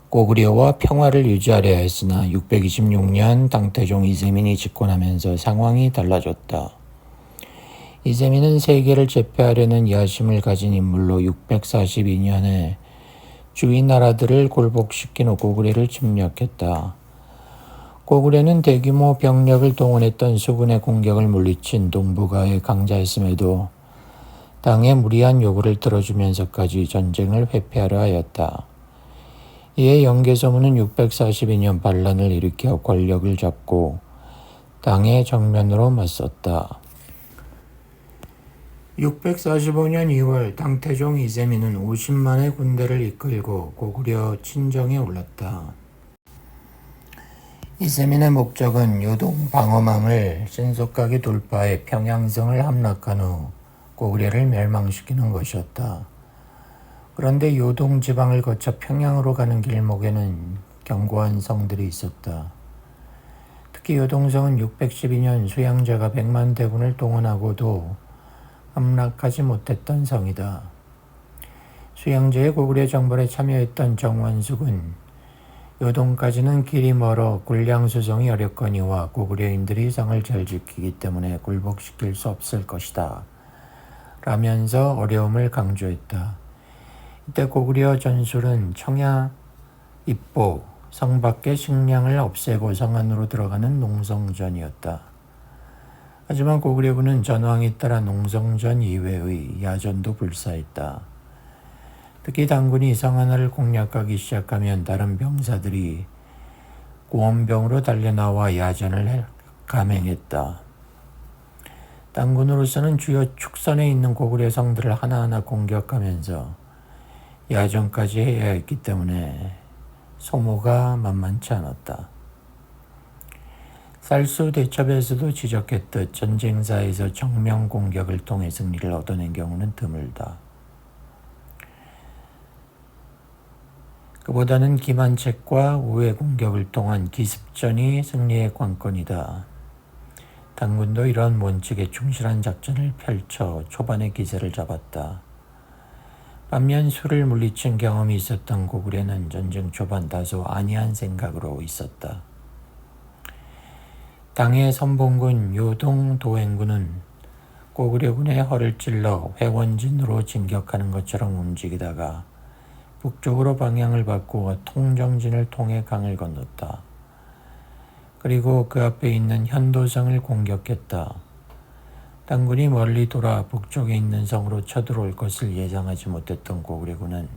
고구려와 평화를 유지하려 했으나 626년 당태종 이세민이 집권하면서 상황이 달라졌다. 이세민은 세계를 제패하려는 야심을 가진 인물로 642년에 주위 나라들을 굴복시킨 후 고구려를 침략했다. 고구려는 대규모 병력을 동원했던 수군의 공격을 물리친 동북아의 강자였음에도 당의 무리한 요구를 들어주면서까지 전쟁을 회피하려 하였다. 이에 영계서문은 642년 반란을 일으켜 권력을 잡고 당의 정면으로 맞섰다. 645년 2월 당태종 이세민은 50만의 군대를 이끌고 고구려 친정에 올랐다. 이세민의 목적은 요동 방어망을 신속하게 돌파해 평양성을 함락한 후 고구려를 멸망시키는 것이었다. 그런데 요동 지방을 거쳐 평양으로 가는 길목에는 견고한 성들이 있었다. 특히 요동성은 612년 수양제가 100만 대군을 동원하고도 함락하지 못했던 성이다. 수양제의 고구려 정벌에 참여했던 정원숙은 요동까지는 길이 멀어 군량 수송이 어렵거니와 고구려인들이 성을 잘 지키기 때문에 굴복시킬 수 없을 것이다. 라면서 어려움을 강조했다. 이때 고구려 전술은 청야, 입보, 성 밖의 식량을 없애고 성 안으로 들어가는 농성전이었다. 하지만 고구려군은 전황에 따라 농성전 이외의 야전도 불사했다. 특히 당군이 성 하나를 공략하기 시작하면 다른 병사들이 구원병으로 달려나와 야전을 감행했다. 당군으로서는 주요 축선에 있는 고구려 성들을 하나하나 공격하면서 야전까지 해야 했기 때문에 소모가 만만치 않았다. 쌀수 대첩에서도 지적했듯 전쟁사에서 정면 공격을 통해 승리를 얻어낸 경우는 드물다. 그보다는 기만책과 우회 공격을 통한 기습전이 승리의 관건이다. 당군도 이런 원칙에 충실한 작전을 펼쳐 초반에 기세를 잡았다. 반면 수를 물리친 경험이 있었던 고구려는 전쟁 초반 다소 안이한 생각으로 있었다. 당의 선봉군 요동 도행군은 고구려군의 허를 찔러 회원진으로 진격하는 것처럼 움직이다가 북쪽으로 방향을 바꾸어 통정진을 통해 강을 건넜다. 그리고 그 앞에 있는 현도성을 공격했다. 당군이 멀리 돌아 북쪽에 있는 성으로 쳐들어올 것을 예상하지 못했던 고구려군은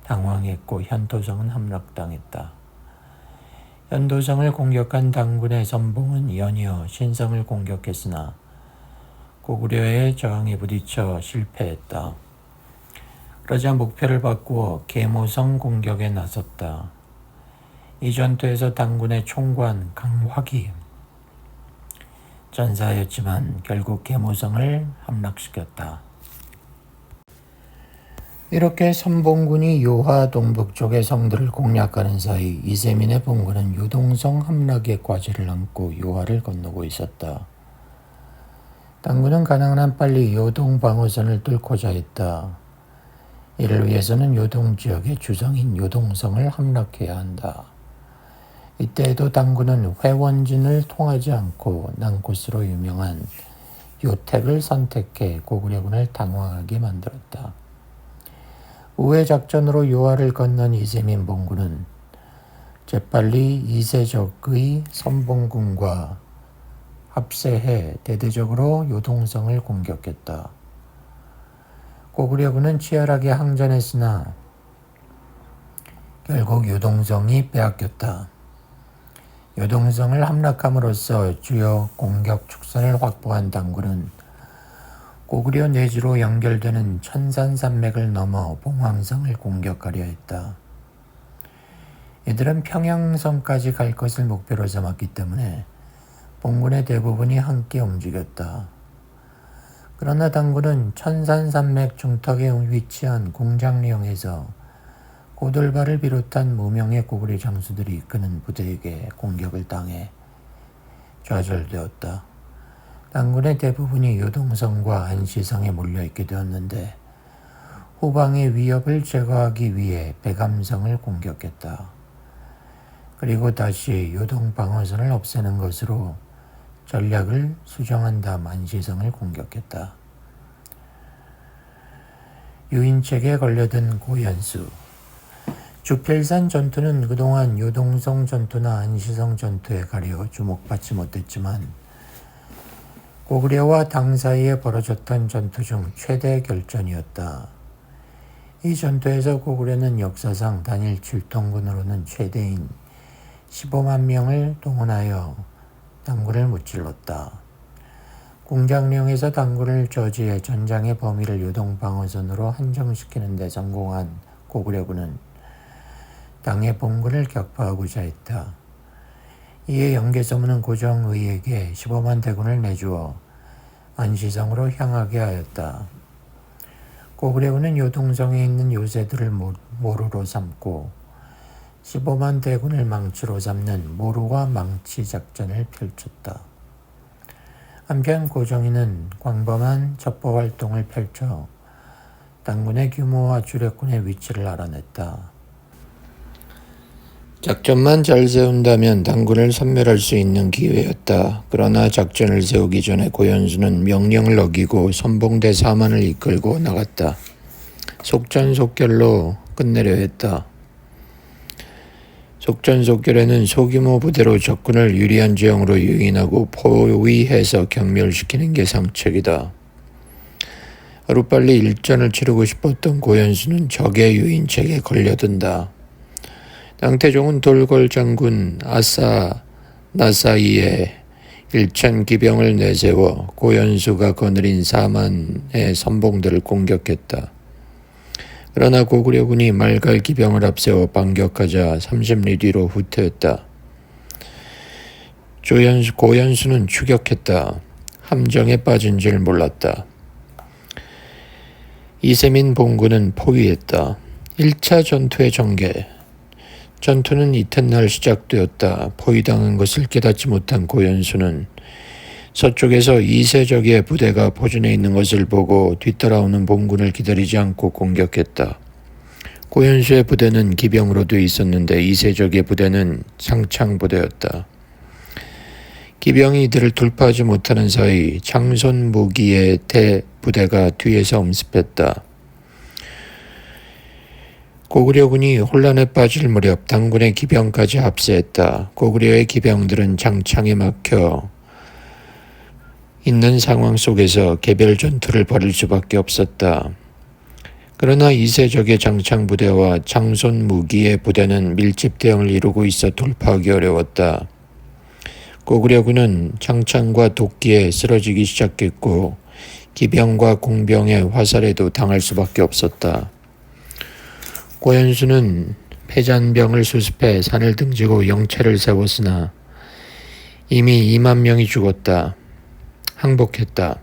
당황했고 현도성은 함락당했다. 현도성을 공격한 당군의 선봉은 연이어 신성을 공격했으나 고구려의 저항에 부딪혀 실패했다. 그러자 목표를 바꾸어 계모성 공격에 나섰다. 이 전투에서 당군의 총관 강화기 전사였지만 결국 계모성을 함락시켰다. 이렇게 선봉군이 요하 동북쪽의 성들을 공략하는 사이 이세민의 본군은 요동성 함락의 과제를 안고 요하를 건너고 있었다. 당군은 가능한 한 빨리 요동 방어선을 뚫고자 했다. 이를 위해서는 요동 지역의 주성인 요동성을 함락해야 한다. 이때에도 당군은 회원진을 통하지 않고 난코스로 유명한 요택을 선택해 고구려군을 당황하게 만들었다. 우회 작전으로 요하를 건넌 이세민 본군은 재빨리 이세적의 선봉군과 합세해 대대적으로 요동성을 공격했다. 고구려군은 치열하게 항전했으나 결국 요동성이 빼앗겼다. 요동성을 함락함으로써 주요 공격 축선을 확보한 당군은 고구려 내지로 연결되는 천산산맥을 넘어 봉황성을 공격하려 했다. 이들은 평양성까지 갈 것을 목표로 삼았기 때문에 본군의 대부분이 함께 움직였다. 그러나 당군은 천산산맥 중턱에 위치한 공장령에서 고돌발을 비롯한 무명의 고구려 장수들이 이끄는 부대에게 공격을 당해 좌절되었다. 당군의 대부분이 요동성과 안시성에 몰려있게 되었는데 후방의 위협을 제거하기 위해 백암성을 공격했다. 그리고 다시 요동방어선을 없애는 것으로 전략을 수정한 다음 안시성을 공격했다. 유인책에 걸려든 고연수. 주필산 전투는 그동안 요동성 전투나 안시성 전투에 가려 주목받지 못했지만 고구려와 당 사이에 벌어졌던 전투 중 최대 결전이었다. 이 전투에서 고구려는 역사상 단일 출동군으로는 최대인 15만 명을 동원하여 당군을 무찔렀다. 공장령에서 당군을 저지해 전장의 범위를 요동방어선으로 한정시키는 데 성공한 고구려군은 당의 본군을 격파하고자 했다. 이에 영계서문은 고정의에게 15만 대군을 내주어 안시성으로 향하게 하였다. 고구려군은 요동성에 있는 요새들을 모루로 삼고 15만 대군을 망치로 삼는 모루와 망치 작전을 펼쳤다. 한편 고정희는 광범한 첩보 활동을 펼쳐 당군의 규모와 주력군의 위치를 알아냈다. 작전만 잘 세운다면 당군을 섬멸할 수 있는 기회였다. 그러나 작전을 세우기 전에 고연수는 명령을 어기고 선봉대 4만을 이끌고 나갔다. 속전속결로 끝내려 했다. 속전속결에는 소규모 부대로 적군을 유리한 지형으로 유인하고 포위해서 경멸시키는 게 상책이다. 하루빨리 일전을 치르고 싶었던 고연수는 적의 유인책에 걸려든다. 당태종은 돌궐 장군 아사나사이에 1천 기병을 내세워 고연수가 거느린 4만의 선봉대를 공격했다. 그러나 고구려군이 말갈 기병을 앞세워 반격하자 30리 뒤로 후퇴했다. 고연수는 추격했다. 함정에 빠진 줄 몰랐다. 이세민 본군은 포위했다. 1차 전투의 전개. 전투는 이튿날 시작되었다. 포위당한 것을 깨닫지 못한 고연수는 서쪽에서 이세적의 부대가 포진해 있는 것을 보고 뒤따라오는 본군을 기다리지 않고 공격했다. 고연수의 부대는 기병으로 되어 있었는데 이세적의 부대는 상창부대였다. 기병이 이들을 돌파하지 못하는 사이 장손무기의 대부대가 뒤에서 엄습했다. 고구려군이 혼란에 빠질 무렵 당군의 기병까지 합세했다. 고구려의 기병들은 장창에 막혀 있는 상황 속에서 개별 전투를 벌일 수밖에 없었다. 그러나 이세적의 장창부대와 장손무기의 부대는 밀집 대응을 이루고 있어 돌파하기 어려웠다. 고구려군은 장창과 도끼에 쓰러지기 시작했고 기병과 공병의 화살에도 당할 수밖에 없었다. 고연수는 패잔병을 수습해 산을 등지고 영체를 세웠으나 이미 2만 명이 죽었다. 항복했다.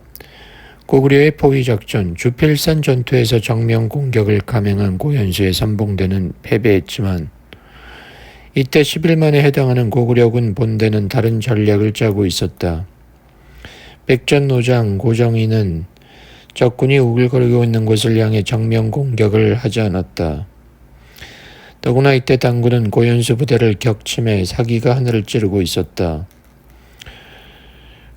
고구려의 포위작전 주필산 전투에서 정면 공격을 감행한 고연수의 선봉대는 패배했지만 이때 11만에 해당하는 고구려군 본대는 다른 전략을 짜고 있었다. 백전노장 고정희는 적군이 우글거리고 있는 곳을 향해 정면 공격을 하지 않았다. 더구나 이때 당군은 고연수 부대를 격침해 사기가 하늘을 찌르고 있었다.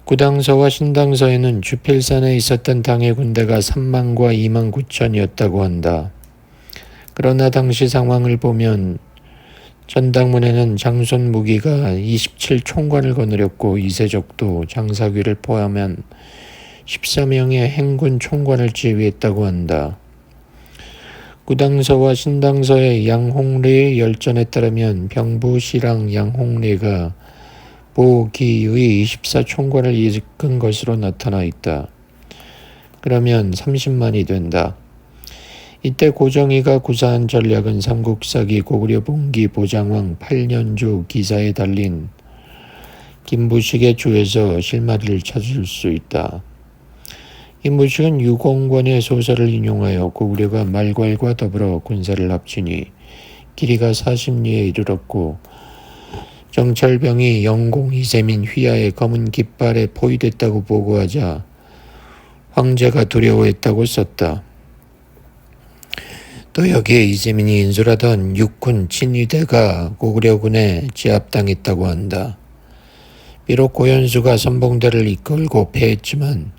구당서와 신당서에는 주필산에 있었던 당의 군대가 3만과 2만 9천이었다고 한다. 그러나 당시 상황을 보면 전당문에는 장손무기가 27총관을 거느렸고 이세적도 장사귀를 포함한 14명의 행군 총관을 지휘했다고 한다. 구당서와 신당서의 양홍리의 열전에 따르면 병부시랑 양홍리가 보기의 24총관을 이끈 것으로 나타나 있다. 그러면 30만이 된다. 이때 고정희가 구사한 전략은 삼국사기 고구려 봉기 보장왕 8년조 기사에 달린 김부식의 주에서 실마리를 찾을 수 있다. 김부식은 유공권의 소설을 인용하여 고구려가 말괄과 더불어 군사를 합치니 길이가 40리에 이르렀고 정철병이 영공 이세민 휘하의 검은 깃발에 포위됐다고 보고하자 황제가 두려워했다고 썼다. 또 여기에 이세민이 인솔하던 육군 친위대가 고구려군에 제압당했다고 한다. 비록 고현수가 선봉대를 이끌고 패했지만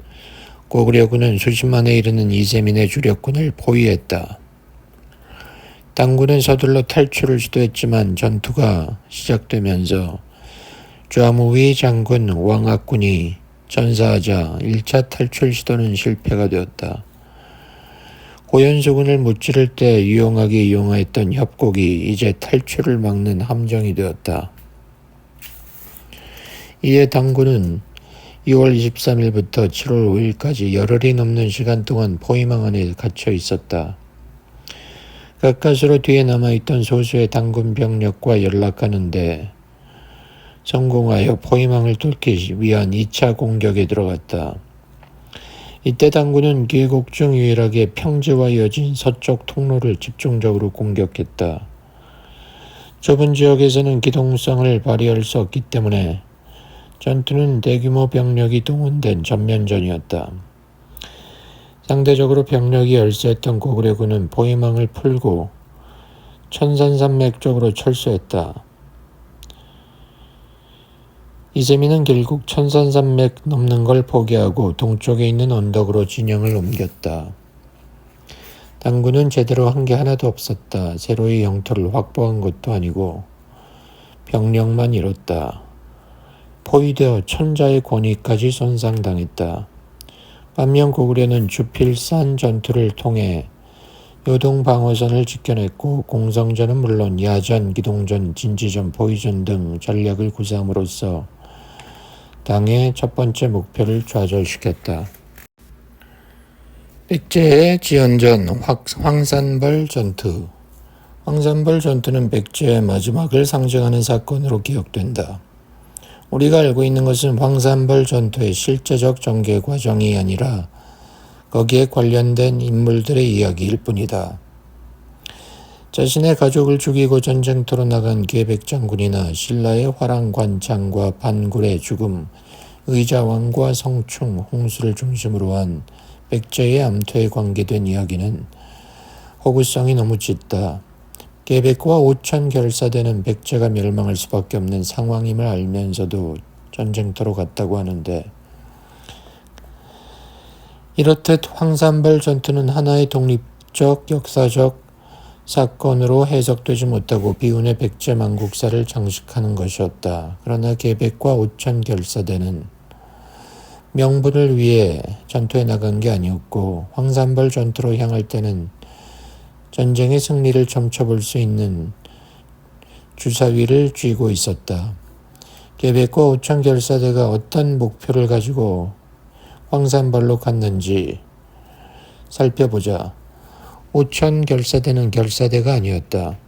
고구려군은 수십만에 이르는 이세민의 주력군을 포위했다. 당군은 서둘러 탈출을 시도했지만 전투가 시작되면서 좌무위 장군 왕학군이 전사하자 1차 탈출 시도는 실패가 되었다. 고현수군을 무찌를 때 유용하게 이용하였던 협곡이 이제 탈출을 막는 함정이 되었다. 이에 당군은 2월 23일부터 7월 5일까지 열흘이 넘는 시간 동안 포위망 안에 갇혀 있었다. 가까스로 뒤에 남아있던 소수의 당군 병력과 연락하는데 성공하여 포위망을 뚫기 위한 2차 공격에 들어갔다. 이때 당군은 계곡 중 유일하게 평지와 이어진 서쪽 통로를 집중적으로 공격했다. 좁은 지역에서는 기동성을 발휘할 수 없기 때문에 전투는 대규모 병력이 동원된 전면전이었다. 상대적으로 병력이 열세했던 고구려군은 포위망을 풀고 천산산맥 쪽으로 철수했다. 이세민은 결국 천산산맥 넘는 걸 포기하고 동쪽에 있는 언덕으로 진영을 옮겼다. 당군은 제대로 한 게 하나도 없었다. 새로이 영토를 확보한 것도 아니고 병력만 잃었다. 포위되어 천자의 권위까지 손상당했다. 반면 고구려는 주필산 전투를 통해 요동 방어선을 지켜냈고 공성전은 물론 야전, 기동전, 진지전, 포위전 등 전략을 구사함으로써 당의 첫 번째 목표를 좌절시켰다. 백제의 지연전 황산벌 전투. 황산벌 전투는 백제의 마지막을 상징하는 사건으로 기억된다. 우리가 알고 있는 것은 황산벌 전투의 실제적 전개 과정이 아니라 거기에 관련된 인물들의 이야기일 뿐이다. 자신의 가족을 죽이고 전쟁터로 나간 계백장군이나 신라의 화랑관창과 반굴의 죽음, 의자왕과 성충, 홍수를 중심으로 한 백제의 암투에 관계된 이야기는 호구성이 너무 짙다. 계백과 오천 결사대는 백제가 멸망할 수밖에 없는 상황임을 알면서도 전쟁터로 갔다고 하는데 이렇듯 황산벌 전투는 하나의 독립적 역사적 사건으로 해석되지 못하고 비운의 백제 망국사를 장식하는 것이었다. 그러나 계백과 오천 결사대는 명분을 위해 전투에 나간 게 아니었고 황산벌 전투로 향할 때는 전쟁의 승리를 점쳐볼 수 있는 주사위를 쥐고 있었다. 계백과 오천 결사대가 어떤 목표를 가지고 황산벌로 갔는지 살펴보자. 오천 결사대는 결사대가 아니었다.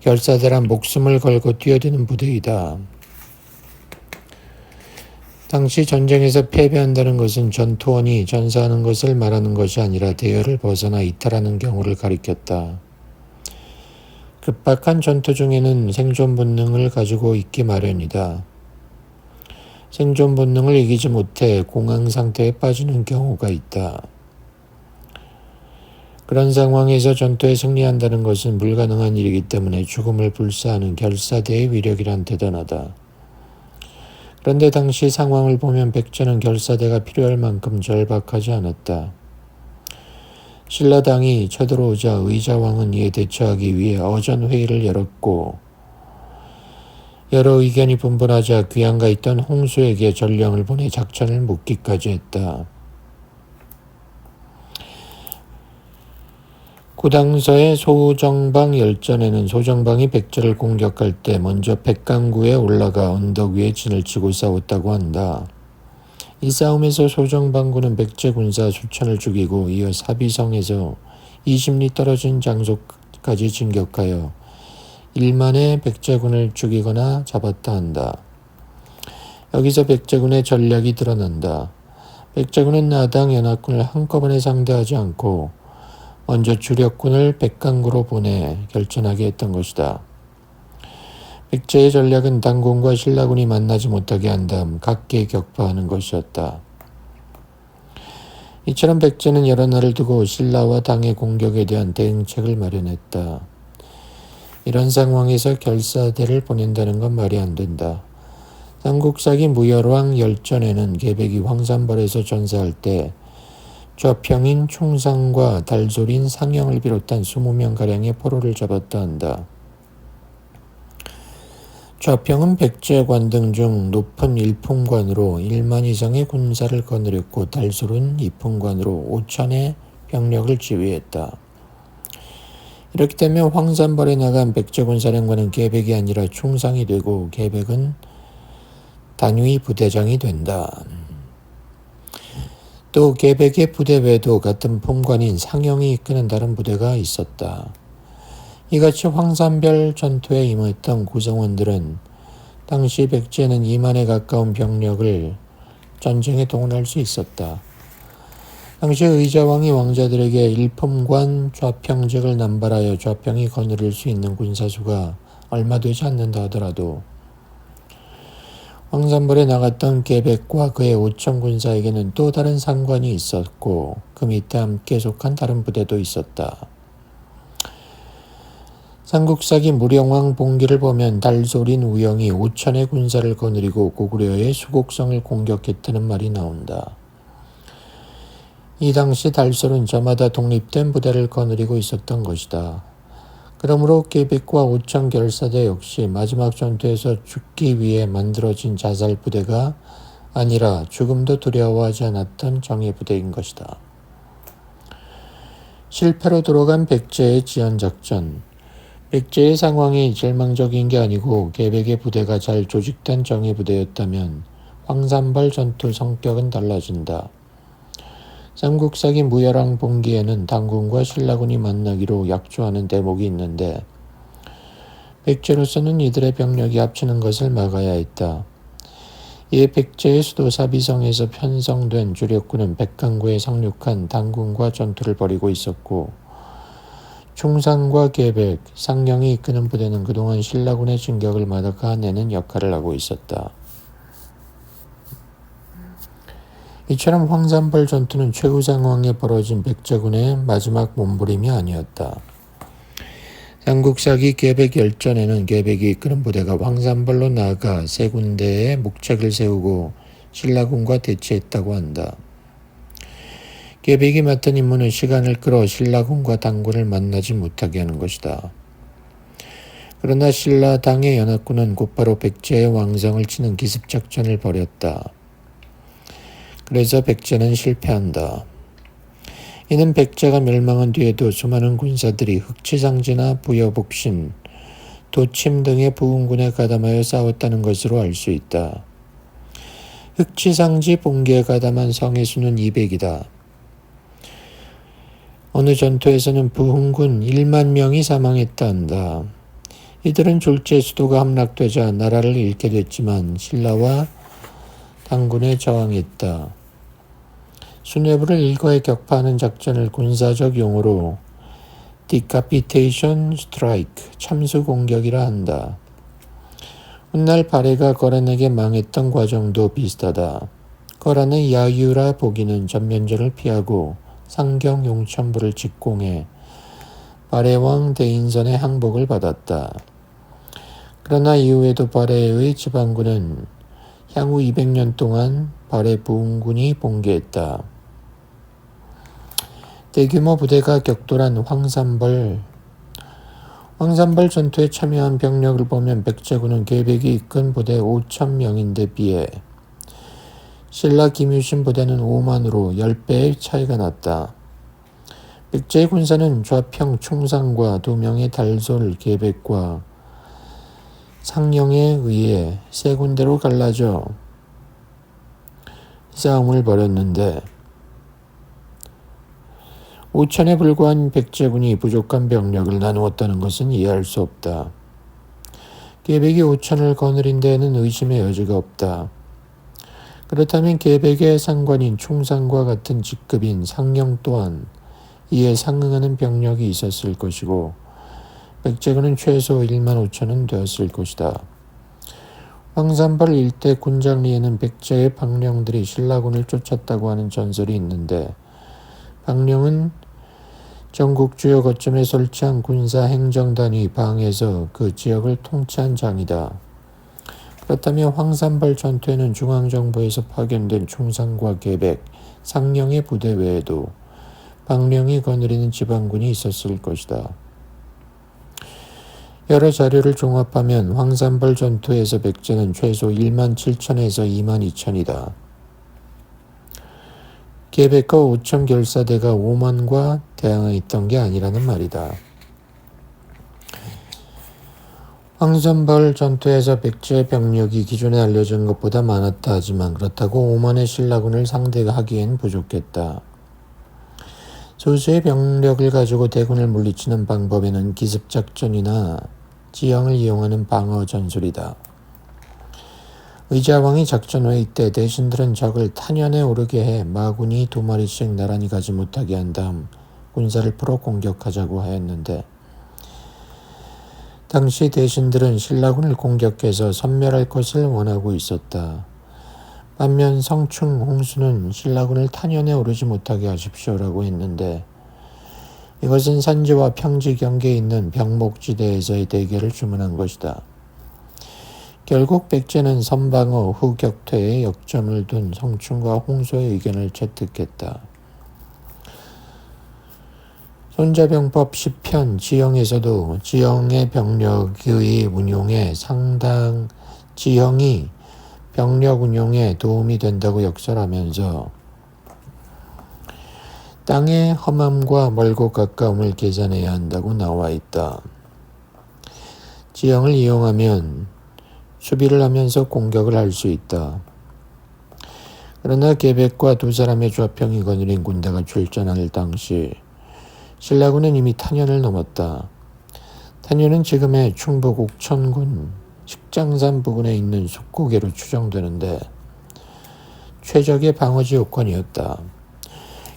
결사대란 목숨을 걸고 뛰어드는 부대이다. 당시 전쟁에서 패배한다는 것은 전투원이 전사하는 것을 말하는 것이 아니라 대열을 벗어나 이탈하는 경우를 가리켰다. 급박한 전투 중에는 생존 본능을 가지고 있기 마련이다. 생존 본능을 이기지 못해 공황 상태에 빠지는 경우가 있다. 그런 상황에서 전투에 승리한다는 것은 불가능한 일이기 때문에 죽음을 불사하는 결사대의 위력이란 대단하다. 그런데 당시 상황을 보면 백제는 결사대가 필요할 만큼 절박하지 않았다. 신라당이 쳐들어오자 의자왕은 이에 대처하기 위해 어전회의를 열었고 여러 의견이 분분하자 귀양가 있던 홍수에게 전령을 보내 작전을 묻기까지 했다. 구당서의 소정방 열전에는 소정방이 백제를 공격할 때 먼저 백강구에 올라가 언덕 위에 진을 치고 싸웠다고 한다. 이 싸움에서 소정방군은 백제 군사 수천을 죽이고 이어 사비성에서 20리 떨어진 장소까지 진격하여 1만의 백제군을 죽이거나 잡았다 한다. 여기서 백제군의 전략이 드러난다. 백제군은 나당 연합군을 한꺼번에 상대하지 않고 먼저 주력군을 백강구로 보내 결전하게 했던 것이다. 백제의 전략은 당군과 신라군이 만나지 못하게 한 다음 각계 격파하는 것이었다. 이처럼 백제는 여러 날을 두고 신라와 당의 공격에 대한 대응책을 마련했다. 이런 상황에서 결사대를 보낸다는 건 말이 안 된다. 삼국사기 무열왕 열전에는 계백이 황산벌에서 전사할 때 좌평인 충상과 달솔인 상영을 비롯한 20명가량의 포로를 잡았다 한다. 좌평은 백제 관등 중 높은 일품관으로 1만 이상의 군사를 거느렸고 달솔은 이품관으로 5천의 병력을 지휘했다. 이렇기 때문에 황산벌에 나간 백제군 사령관은 계백이 아니라 충상이 되고 계백은 단위 부대장이 된다. 또 계백의 부대 외에도 같은 품관인 상영이 이끄는 다른 부대가 있었다. 이같이 황산별 전투에 임했던 구성원들은 당시 백제는 2만에 가까운 병력을 전쟁에 동원할 수 있었다. 당시 의자왕이 왕자들에게 일품관 좌평직을 남발하여 좌평이 거느릴 수 있는 군사수가 얼마 되지 않는다 하더라도 황산벌에 나갔던 계백과 그의 5천 군사에게는 또 다른 상관이 있었고 그 밑에 함께 속한 다른 부대도 있었다. 삼국사기 무령왕 봉기를 보면 달솔인 우영이 5천의 군사를 거느리고 고구려의 수곡성을 공격했다는 말이 나온다. 이 당시 달솔은 저마다 독립된 부대를 거느리고 있었던 것이다. 그러므로 계백과 5천 결사대 역시 마지막 전투에서 죽기 위해 만들어진 자살 부대가 아니라 죽음도 두려워하지 않았던 정예부대인 것이다. 실패로 돌아간 백제의 지연작전. 백제의 상황이 절망적인 게 아니고 계백의 부대가 잘 조직된 정예부대였다면 황산벌 전투 성격은 달라진다. 삼국사기 무열왕 봉기에는 당군과 신라군이 만나기로 약조하는 대목이 있는데 백제로서는 이들의 병력이 합치는 것을 막아야 했다. 이에 백제의 수도 사비성에서 편성된 주력군은 백강구에 상륙한 당군과 전투를 벌이고 있었고 충상과 계백, 상령이 이끄는 부대는 그동안 신라군의 진격을 막아내는 역할을 하고 있었다. 이처럼 황산벌 전투는 최후 상황에 벌어진 백제군의 마지막 몸부림이 아니었다. 삼국사기 계백 열전에는 계백이 이끄는 부대가 황산벌로 나아가 세 군데의 목책을 세우고 신라군과 대치했다고 한다. 계백이 맡은 임무는 시간을 끌어 신라군과 당군을 만나지 못하게 하는 것이다. 그러나 신라 당의 연합군은 곧바로 백제의 왕성을 치는 기습작전을 벌였다. 그래서 백제는 실패한다. 이는 백제가 멸망한 뒤에도 수많은 군사들이 흑치상지나 부여복신, 도침 등의 부흥군에 가담하여 싸웠다는 것으로 알 수 있다. 흑치상지 봉기에 가담한 성의 수는 200이다. 어느 전투에서는 부흥군 1만 명이 사망했다 한다. 이들은 졸지에 수도가 함락되자 나라를 잃게 됐지만 신라와 당군에 저항했다. 수뇌부를 일거에 격파하는 작전을 군사적 용어로 Decapitation Strike, 참수 공격이라 한다. 훗날 발해가 거란에게 망했던 과정도 비슷하다. 거란의 야유라 보기는 전면전을 피하고 상경 용천부를 직공해 발해왕 대인선의 항복을 받았다. 그러나 이후에도 발해의 지방군은 향후 200년 동안 발해 부흥군이 봉기했다. 대규모 부대가 격돌한 황산벌 전투에 참여한 병력을 보면 백제군은 계백이 이끈 부대 5,000명인데 비해 신라 김유신 부대는 5만으로 10배의 차이가 났다. 백제의 군사는 좌평 충상과 2명의 달솔 계백과 상령에 의해 세 군데로 갈라져 싸움을 벌였는데 5천에 불과한 백제군이 부족한 병력을 나누었다는 것은 이해할 수 없다. 계백이 5천을 거느린 데에는 의심의 여지가 없다. 그렇다면 계백의 상관인 충상과 같은 직급인 상령 또한 이에 상응하는 병력이 있었을 것이고 백제군은 최소 1만 5천은 되었을 것이다. 황산벌 일대 군장리에는 백제의 방령들이 신라군을 쫓았다고 하는 전설이 있는데 방령은 전국 주요 거점에 설치한 군사 행정단위 방에서 그 지역을 통치한 장이다. 그렇다면 황산벌 전투에는 중앙정부에서 파견된 충상과 계백, 상령의 부대 외에도 방령이 거느리는 지방군이 있었을 것이다. 여러 자료를 종합하면 황산벌 전투에서 백제는 최소 1만 7천에서 2만 2천이다. 계백과 5천 결사대가 5만과 대항했던 게 아니라는 말이다. 황산벌 전투에서 백제의 병력이 기존에 알려진 것보다 많았다 하지만 그렇다고 5만의 신라군을 상대하기엔 부족했다. 소수의 병력을 가지고 대군을 물리치는 방법에는 기습작전이나 지형을 이용하는 방어 전술이다. 의자왕이 작전 회의 때 대신들은 적을 탄현에 오르게 해 마군이 2마리씩 나란히 가지 못하게 한 다음 군사를 풀어 공격하자고 하였는데 당시 대신들은 신라군을 공격해서 섬멸할 것을 원하고 있었다. 반면 성충, 홍수는 신라군을 탄현에 오르지 못하게 하십시오라고 했는데 이것은 산지와 평지 경계에 있는 병목지대에서의 대결을 주문한 것이다. 결국 백제는 선방어 후 격퇴에 역점을 둔 성충과 홍수의 의견을 채택했다. 손자병법 10편 지형에서도 지형의 병력의 운용에 지형이 병력 운용에 도움이 된다고 역설하면서 땅의 험함과 멀고 가까움을 계산해야 한다고 나와 있다. 지형을 이용하면 수비를 하면서 공격을 할 수 있다. 그러나 계백과 두 사람의 좌평이 거느린 군대가 출전할 당시 신라군은 이미 탄현을 넘었다. 탄현은 지금의 충북 옥천군 식장산 부근에 있는 숲고개로 추정되는데 최적의 방어지 요건이었다.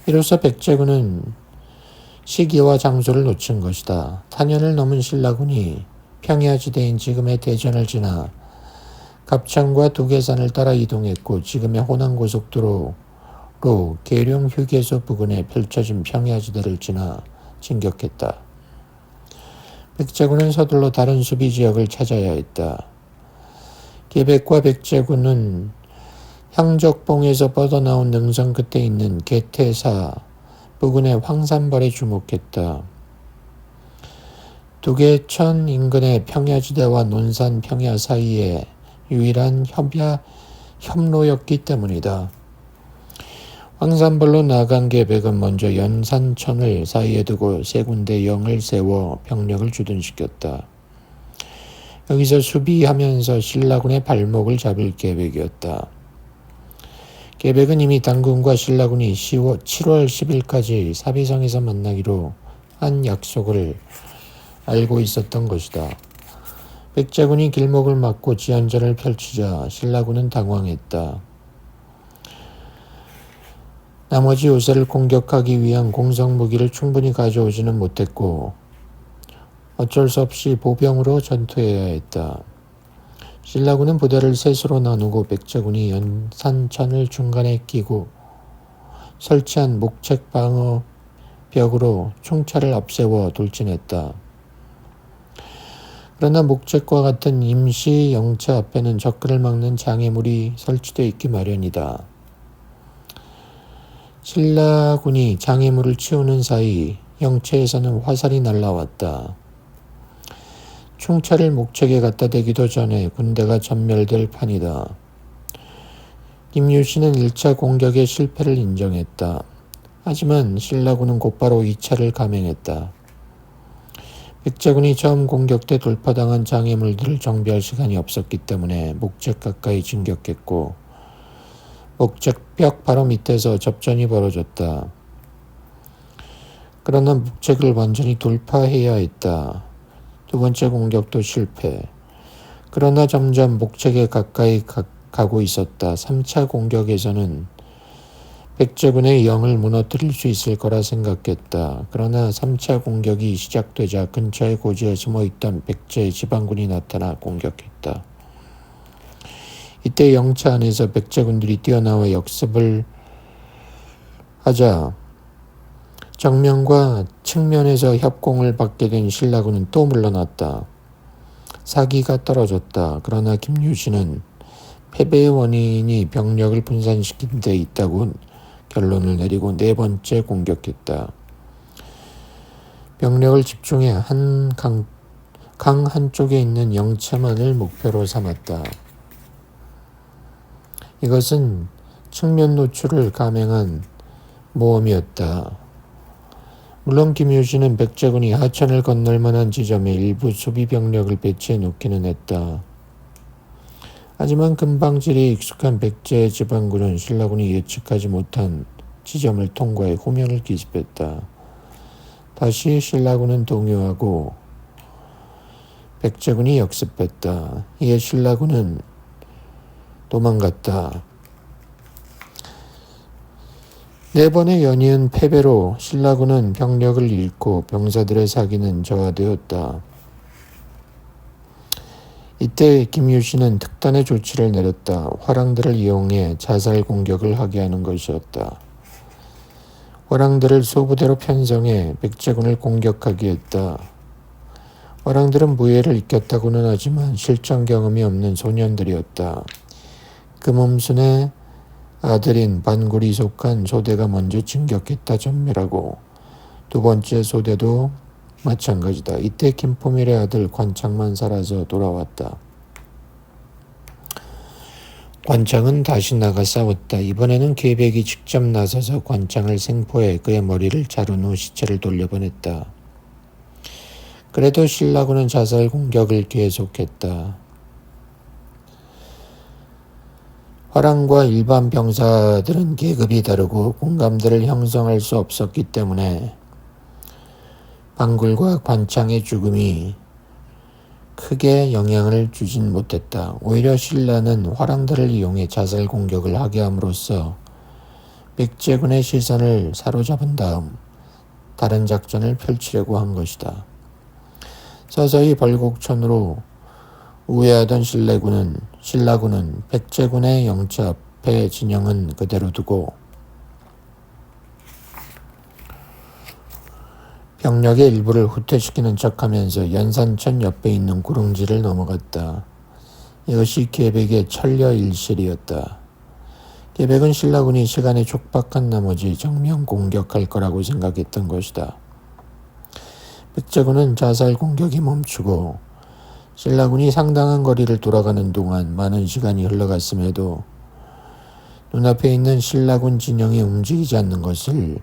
이로써 백제군은 시기와 장소를 놓친 것이다. 탄현을 넘은 신라군이 평야지대인 지금의 대전을 지나 갑창과 두계산을 따라 이동했고 지금의 호남고속도로로 계룡 휴게소 부근에 펼쳐진 평야지대를 지나 진격했다. 백제군은 서둘러 다른 수비 지역을 찾아야 했다. 계백과 백제군은 향적봉에서 뻗어나온 능선 끝에 있는 개태사 부근의 황산벌에 주목했다. 두계천 인근의 평야지대와 논산 평야 사이에 유일한 협로였기 때문이다. 황산벌로 나간 계백은 먼저 연산천을 사이에 두고 세 군데 영을 세워 병력을 주둔시켰다. 여기서 수비하면서 신라군의 발목을 잡을 계획이었다. 계백은 이미 당군과 신라군이 7월 10일까지 사비성에서 만나기로 한 약속을 알고 있었던 것이다. 백제군이 길목을 막고 지연전을 펼치자 신라군은 당황했다. 나머지 요새를 공격하기 위한 공성무기를 충분히 가져오지는 못했고 어쩔 수 없이 보병으로 전투해야 했다. 신라군은 부대를 셋으로 나누고 백제군이 연산천을 중간에 끼고 설치한 목책 방어벽으로 총차를 앞세워 돌진했다. 그러나 목책과 같은 임시 영체 앞에는 접근을 막는 장애물이 설치되어 있기 마련이다. 신라군이 장애물을 치우는 사이 영체에서는 화살이 날라왔다. 충차를 목책에 갖다 대기도 전에 군대가 전멸될 판이다. 김유신은 1차 공격의 실패를 인정했다. 하지만 신라군은 곧바로 2차를 감행했다. 백제군이 처음 공격 때 돌파당한 장애물들을 정비할 시간이 없었기 때문에 목책 가까이 진격했고 목책벽 바로 밑에서 접전이 벌어졌다. 그러나 목책을 완전히 돌파해야 했다. 두 번째 공격도 실패. 그러나 점점 목책에 가까이 가고 있었다. 3차 공격에서는 백제군의 영을 무너뜨릴 수 있을 거라 생각했다. 그러나 3차 공격이 시작되자 근처에 고지에 숨어있던 백제 지방군이 나타나 공격했다. 이때 영차 안에서 백제군들이 뛰어나와 역습을 하자 정면과 측면에서 협공을 받게 된 신라군은 또 물러났다. 사기가 떨어졌다. 그러나 김유신은 패배의 원인이 병력을 분산시킨 데 있다고 결론을 내리고 네 번째 공격했다. 병력을 집중해 강 한쪽에 있는 영차만을 목표로 삼았다. 이것은 측면 노출을 감행한 모험이었다. 물론 김유신은 백제군이 하천을 건널 만한 지점에 일부 수비 병력을 배치해 놓기는 했다. 하지만 금방질이 익숙한 백제 지방군은 신라군이 예측하지 못한 지점을 통과해 후면을 기습했다. 다시 신라군은 동요하고 백제군이 역습했다. 이에 신라군은 도망갔다. 네 번의 연이은 패배로 신라군은 병력을 잃고 병사들의 사기는 저하되었다. 이때 김유신은 특단의 조치를 내렸다. 화랑들을 이용해 자살 공격을 하게 하는 것이었다. 화랑들을 소부대로 편성해 백제군을 공격하게 했다. 화랑들은 무예를 익혔다고는 하지만 실전 경험이 없는 소년들이었다. 금음순의 아들인 반굴이 속한 소대가 먼저 진격했다 전멸하고 두 번째 소대도 마찬가지다. 이때 김포밀의 아들 관창만 살아서 돌아왔다. 관창은 다시 나가 싸웠다. 이번에는 계백이 직접 나서서 관창을 생포해 그의 머리를 자른 후 시체를 돌려보냈다. 그래도 신라군은 자살 공격을 계속했다. 화랑과 일반 병사들은 계급이 다르고 공감대를 형성할 수 없었기 때문에 반굴과 관창의 죽음이 크게 영향을 주진 못했다. 오히려 신라는 화랑들을 이용해 자살 공격을 하게 함으로써 백제군의 시선을 사로잡은 다음 다른 작전을 펼치려고 한 것이다. 서서히 벌곡천으로 우회하던 신라군은 백제군의 영차 앞에 진영은 그대로 두고 병력의 일부를 후퇴시키는 척하면서 연산천 옆에 있는 구릉지를 넘어갔다. 이것이 계백의 천려 일실이었다. 계백은 신라군이 시간에 촉박한 나머지 정면 공격할 거라고 생각했던 것이다. 백제군은 자살 공격이 멈추고 신라군이 상당한 거리를 돌아가는 동안 많은 시간이 흘러갔음에도 눈앞에 있는 신라군 진영이 움직이지 않는 것을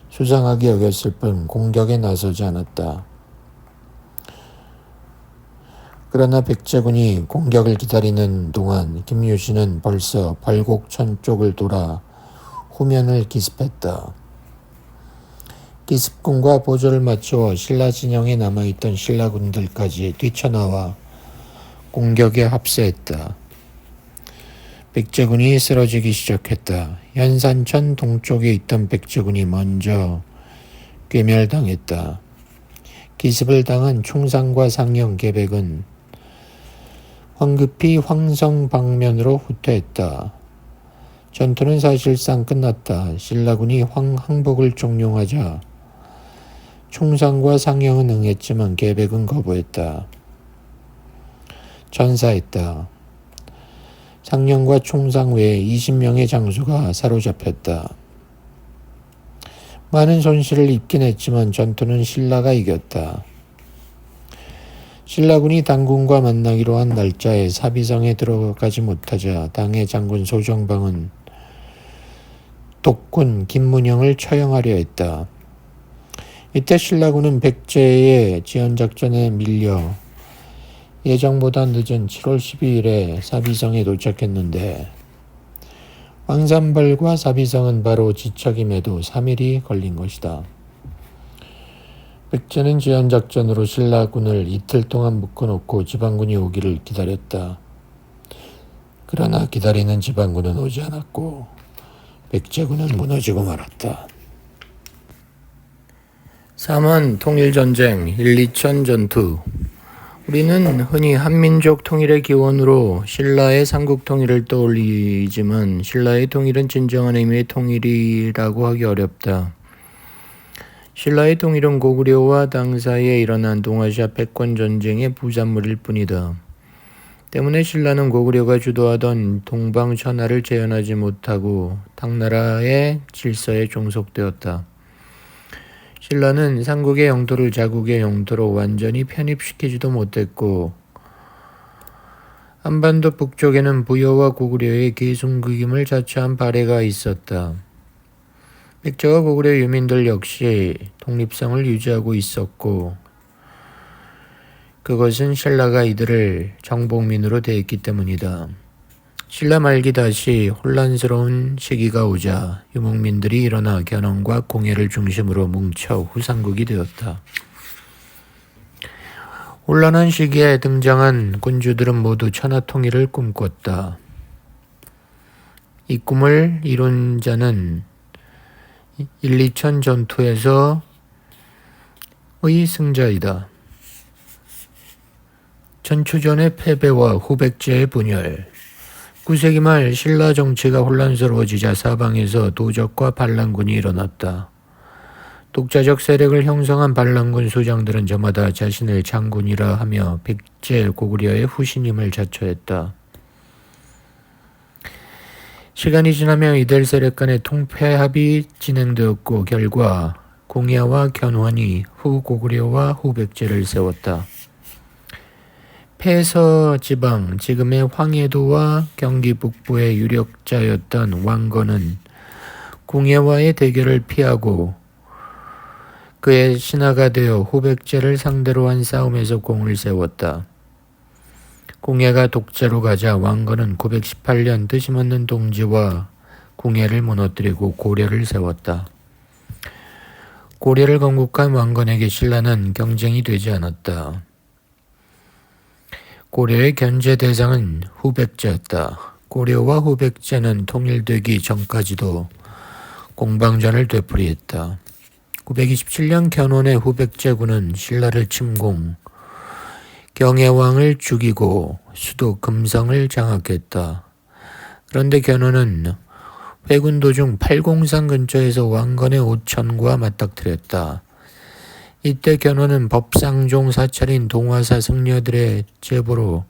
수상하게 여겼을 뿐 공격에 나서지 않았다. 그러나 백제군이 공격을 기다리는 동안 김유신은 벌써 벌곡천 쪽을 돌아 후면을 기습했다. 기습군과 보조를 맞추어 신라 진영에 남아있던 신라군들까지 뛰쳐나와 공격에 합세했다. 백제군이 쓰러지기 시작했다. 연산천 동쪽에 있던 백제군이 먼저 괴멸당했다. 기습을 당한 충상과 상영 계백은 황급히 황성 방면으로 후퇴했다. 전투는 사실상 끝났다. 신라군이 항복을 종용하자 충상과 상영은 응했지만 계백은 거부했다. 전사했다. 상영과 충상 외에 20명의 장수가 사로잡혔다. 많은 손실을 입긴 했지만 전투는 신라가 이겼다. 신라군이 당군과 만나기로 한 날짜에 사비성에 들어가지 못하자 당의 장군 소정방은 독군 김문영을 처형하려 했다. 이때 신라군은 백제의 지원작전에 밀려 예정보다 늦은 7월 12일에 사비성에 도착했는데 황산벌과 사비성은 바로 지척임에도 3일이 걸린 것이다. 백제는 지원작전으로 신라군을 이틀 동안 묶어놓고 지방군이 오기를 기다렸다. 그러나 기다리는 지방군은 오지 않았고 백제군은 무너지고 말았다. 3원 통일전쟁 1~2천 전투. 우리는 흔히 한민족 통일의 기원으로 신라의 삼국 통일을 떠올리지만 신라의 통일은 진정한 의미의 통일이라고 하기 어렵다. 신라의 통일은 고구려와 당 사이에 일어난 동아시아 패권 전쟁의 부산물일 뿐이다. 때문에 신라는 고구려가 주도하던 동방천하를 재현하지 못하고 당나라의 질서에 종속되었다. 신라는 삼국의 영토를 자국의 영토로 완전히 편입시키지도 못했고 한반도 북쪽에는 부여와 고구려의 계승국임을 자처한 발해가 있었다. 백제와 고구려 유민들 역시 독립성을 유지하고 있었고 그것은 신라가 이들을 정복민으로 대했기 때문이다. 신라 말기 다시 혼란스러운 시기가 오자 유목민들이 일어나 견훤과 공예를 중심으로 뭉쳐 후삼국이 되었다. 혼란한 시기에 등장한 군주들은 모두 천하통일을 꿈꿨다. 이 꿈을 이룬 자는 1~2천 전투에서의 승자이다. 전초전의 패배와 후백제의 분열. 9세기 말 신라 정치가 혼란스러워지자 사방에서 도적과 반란군이 일어났다. 독자적 세력을 형성한 반란군 수장들은 저마다 자신을 장군이라 하며 백제 고구려의 후신임을 자처했다. 시간이 지나며 이들 세력 간의 통폐합이 진행되었고 결과 공야와 견훤이 후 고구려와 후 백제를 세웠다. 폐서 지방, 지금의 황해도와 경기 북부의 유력자였던 왕건은 공예와의 대결을 피하고 그의 신하가 되어 후백제를 상대로 한 싸움에서 공을 세웠다. 공예가 독재로 가자 왕건은 918년 뜻심없는 동지와 공예를 무너뜨리고 고려를 세웠다. 고려를 건국한 왕건에게 신라는 경쟁이 되지 않았다. 고려의 견제 대상은 후백제였다. 고려와 후백제는 통일되기 전까지도 공방전을 되풀이했다. 927년 견훤의 후백제군은 신라를 침공, 경혜왕을 죽이고 수도 금성을 장악했다. 그런데 견훤은 회군 도중 팔공산 근처에서 왕건의 오천과 맞닥뜨렸다. 이때 견훤은 법상종 사찰인 동화사 승려들의 제보로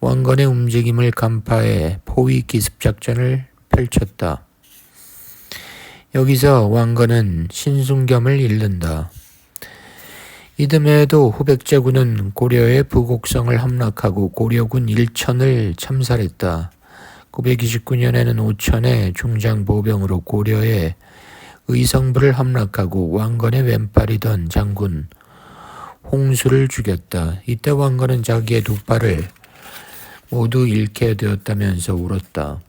왕건의 움직임을 간파해 포위 기습작전을 펼쳤다. 여기서 왕건은 신순겸을 잃는다. 이듬해에도 후백제군은 고려의 부곡성을 함락하고 고려군 일천을 참살했다. 929년에는 오천의 중장보병으로 고려의 의성부를 함락하고 왕건의 왼팔이던 장군 홍수를 죽였다. 이때 왕건은 자기의 두 팔을 모두 잃게 되었다면서 울었다.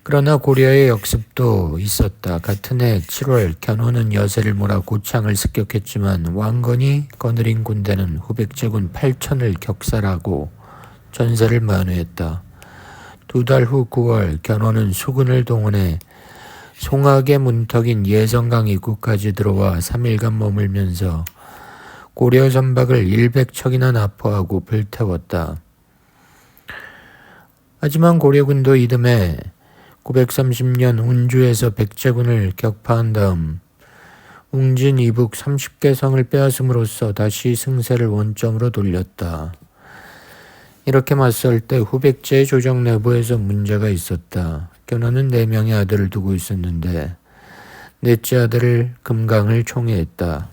그러나 고려의 역습도 있었다. 같은 해 7월 견훤은 여세를 몰아 고창을 습격했지만 왕건이 거느린 군대는 후백제군 8천을 격살하고 전세를 만회했다. 두 달 후 9월 견훤은 수군을 동원해 송악의 문턱인 예성강 입구까지 들어와 3일간 머물면서 고려 선박을 100척이나 납포하고 불태웠다. 하지만 고려군도 이듬해 930년 운주에서 백제군을 격파한 다음 웅진 이북 30개 성을 빼앗음으로써 다시 승세를 원점으로 돌렸다. 이렇게 맞설 때 후백제의 조정 내부에서 문제가 있었다. 견훤은 4명의 아들을 두고 있었는데 넷째 아들을 금강을 총애했다.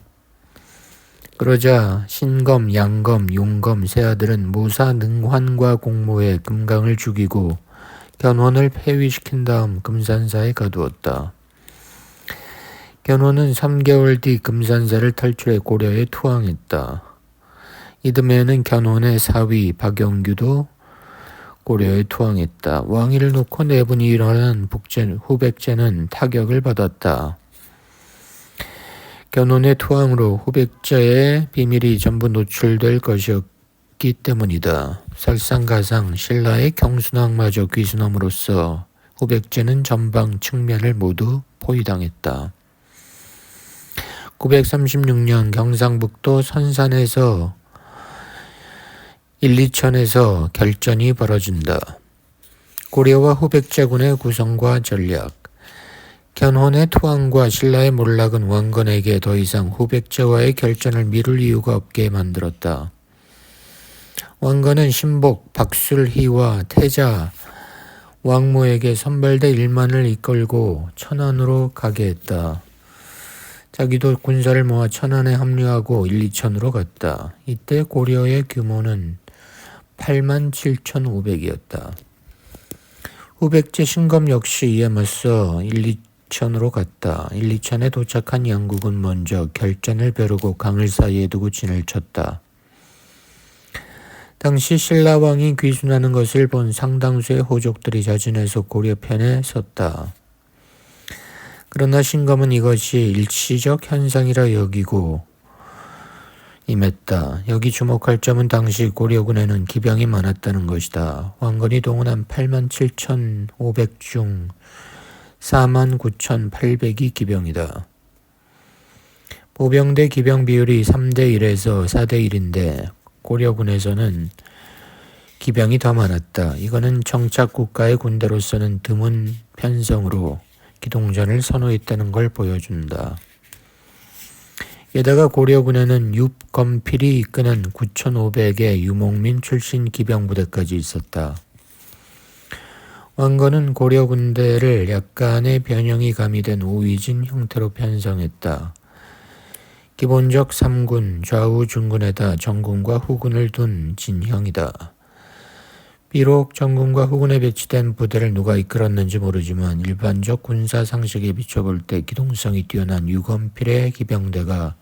그러자 신검, 양검, 용검 세 아들은 모사 능환과 공모해 금강을 죽이고 견훤을 폐위시킨 다음 금산사에 가두었다. 견훤은 3개월 뒤 금산사를 탈출해 고려에 투항했다. 이듬해에는 견훤의 사위 박영규도 고려에 투항했다. 왕위를 놓고 내분이 일어난 후백제는 타격을 받았다. 견훤의 투항으로 후백제의 비밀이 전부 노출될 것이었기 때문이다. 설상가상 신라의 경순왕마저 귀순함으로써 후백제는 전방 측면을 모두 포위당했다. 936년 경상북도 선산에서 1~2천에서 결전이 벌어진다. 고려와 후백제군의 구성과 전략. 견훤의 투항과 신라의 몰락은 왕건에게 더 이상 후백제와의 결전을 미룰 이유가 없게 만들었다. 왕건은 신복, 박술희와 태자, 왕모에게 선발대 1만을 이끌고 천안으로 가게 했다. 자기도 군사를 모아 천안에 합류하고 1~2천으로 갔다. 이때 고려의 규모는 87,500이었다. 후백제 신검 역시 이에 맞서 1~2천으로 갔다. 1~2천에 도착한 양국은 먼저 결전을 벼르고 강을 사이에 두고 진을 쳤다. 당시 신라왕이 귀순하는 것을 본 상당수의 호족들이 자진해서 고려 편에 섰다. 그러나 신검은 이것이 일시적 현상이라 여기고 임했다. 여기 주목할 점은 당시 고려군에는 기병이 많았다는 것이다. 왕건이 동원한 87,500 중 49,800이 기병이다. 보병 대 기병 비율이 3:1에서 4:1인데 고려군에서는 기병이 더 많았다. 이거는 정착국가의 군대로서는 드문 편성으로 기동전을 선호했다는 걸 보여준다. 게다가 고려군에는 육검필이 이끄는 9,500의 유목민 출신 기병부대까지 있었다. 왕건은 고려 군대를 약간의 변형이 가미된 오위진 형태로 편성했다. 기본적 3군, 좌우 중군에다 정군과 후군을 둔 진형이다. 비록 정군과 후군에 배치된 부대를 누가 이끌었는지 모르지만 일반적 군사 상식에 비춰볼 때 기동성이 뛰어난 유검필의 기병대가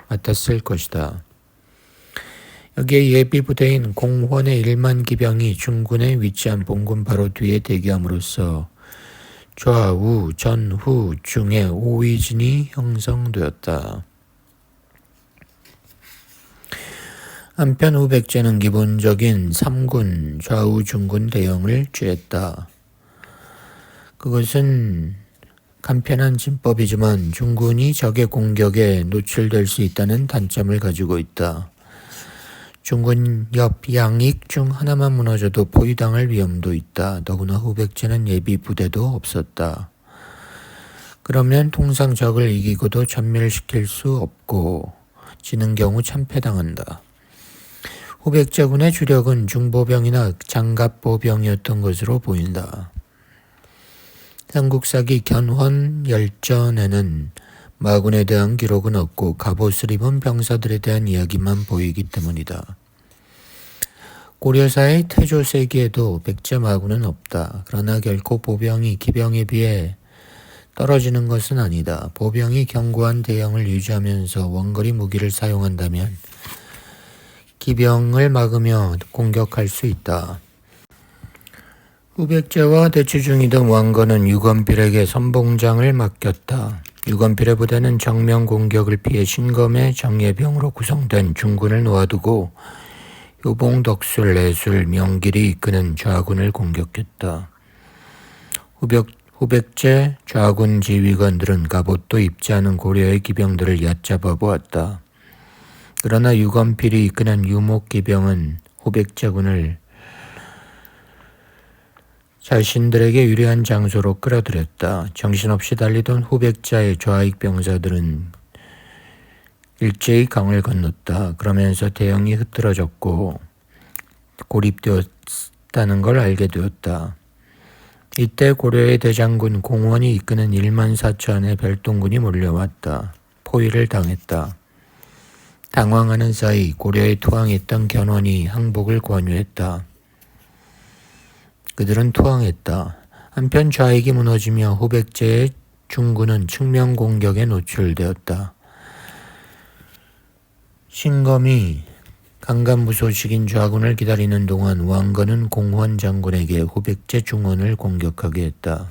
맡았을 것이다. 여기에 예비 부대인 공훤의 1만 기병이 중군에 위치한 본군 바로 뒤에 대기함으로써 좌우, 전후, 중에 오위진이 형성되었다. 한편 후백제는 기본적인 3군 좌우 중군 대형을 취했다. 그것은 간편한 진법이지만 중군이 적의 공격에 노출될 수 있다는 단점을 가지고 있다. 중군 옆 양익 중 하나만 무너져도 포위당할 위험도 있다. 더구나 후백제는 예비 부대도 없었다. 그러면 통상 적을 이기고도 전멸시킬 수 없고 지는 경우 참패당한다. 후백제군의 주력은 중보병이나 장갑보병이었던 것으로 보인다. 삼국사기 견훤 열전에는 마군에 대한 기록은 없고 갑옷을 입은 병사들에 대한 이야기만 보이기 때문이다. 고려사의 태조세기에도 백제 마군은 없다. 그러나 결코 보병이 기병에 비해 떨어지는 것은 아니다. 보병이 견고한 대형을 유지하면서 원거리 무기를 사용한다면 기병을 막으며 공격할 수 있다. 후백제와 대치 중이던 왕건은 유검필에게 선봉장을 맡겼다. 유검필의 부대는 정면 공격을 피해 신검의 정예병으로 구성된 중군을 놓아두고 효봉, 덕술, 내술, 명길이 이끄는 좌군을 공격했다. 후백제 좌군 지휘관들은 갑옷도 입지 않은 고려의 기병들을 얕잡아 보았다. 그러나 유검필이 이끄는 유목기병은 후백제군을 자신들에게 유리한 장소로 끌어들였다. 정신없이 달리던 후백자의 좌익 병사들은 일제히 강을 건넜다. 그러면서 대형이 흐트러졌고 고립되었다는 걸 알게 되었다. 이때 고려의 대장군 공원이 이끄는 14,000의 별동군이 몰려왔다. 포위를 당했다. 당황하는 사이 고려에 투항했던 견훤이 항복을 권유했다. 그들은 투항했다. 한편 좌익이 무너지며 후백제의 중군은 측면 공격에 노출되었다. 신검이 강간무소식인 좌군을 기다리는 동안 왕건은 공헌 장군에게 후백제 중원을 공격하게 했다.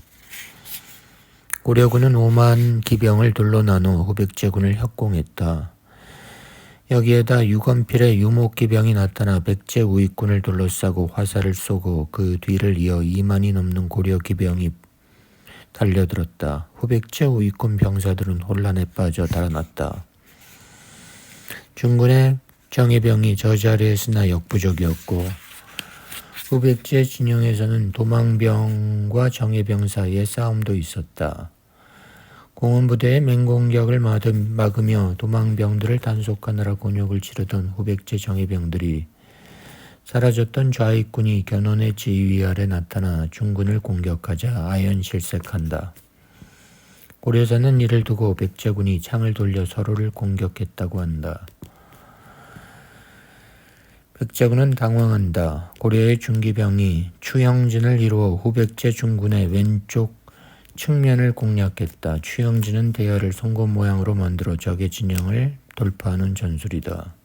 고려군은 5만 기병을 둘로 나눠 후백제군을 협공했다. 여기에다 유건필의 유목기병이 나타나 백제 우익군을 둘러싸고 화살을 쏘고 그 뒤를 이어 2만이 넘는 고려 기병이 달려들었다. 후백제 우익군 병사들은 혼란에 빠져 달아났다. 중군의 정예병이 저 자리에서나 역부족이었고 후백제 진영에서는 도망병과 정예병 사이에 싸움도 있었다. 공원부대의 맹공격을 막으며 도망병들을 단속하느라 곤욕을 치르던 후백제 정예병들이 사라졌던 좌익군이 견훤의 지휘 아래 나타나 중군을 공격하자 아연실색한다. 고려사는 이를 두고 백제군이 창을 돌려 서로를 공격했다고 한다. 백제군은 당황한다. 고려의 중기병이 추영진을 이루어 후백제 중군의 왼쪽 측면을 공략했다. 추영진은 대야를 송곳 모양으로 만들어 적의 진영을 돌파하는 전술이다.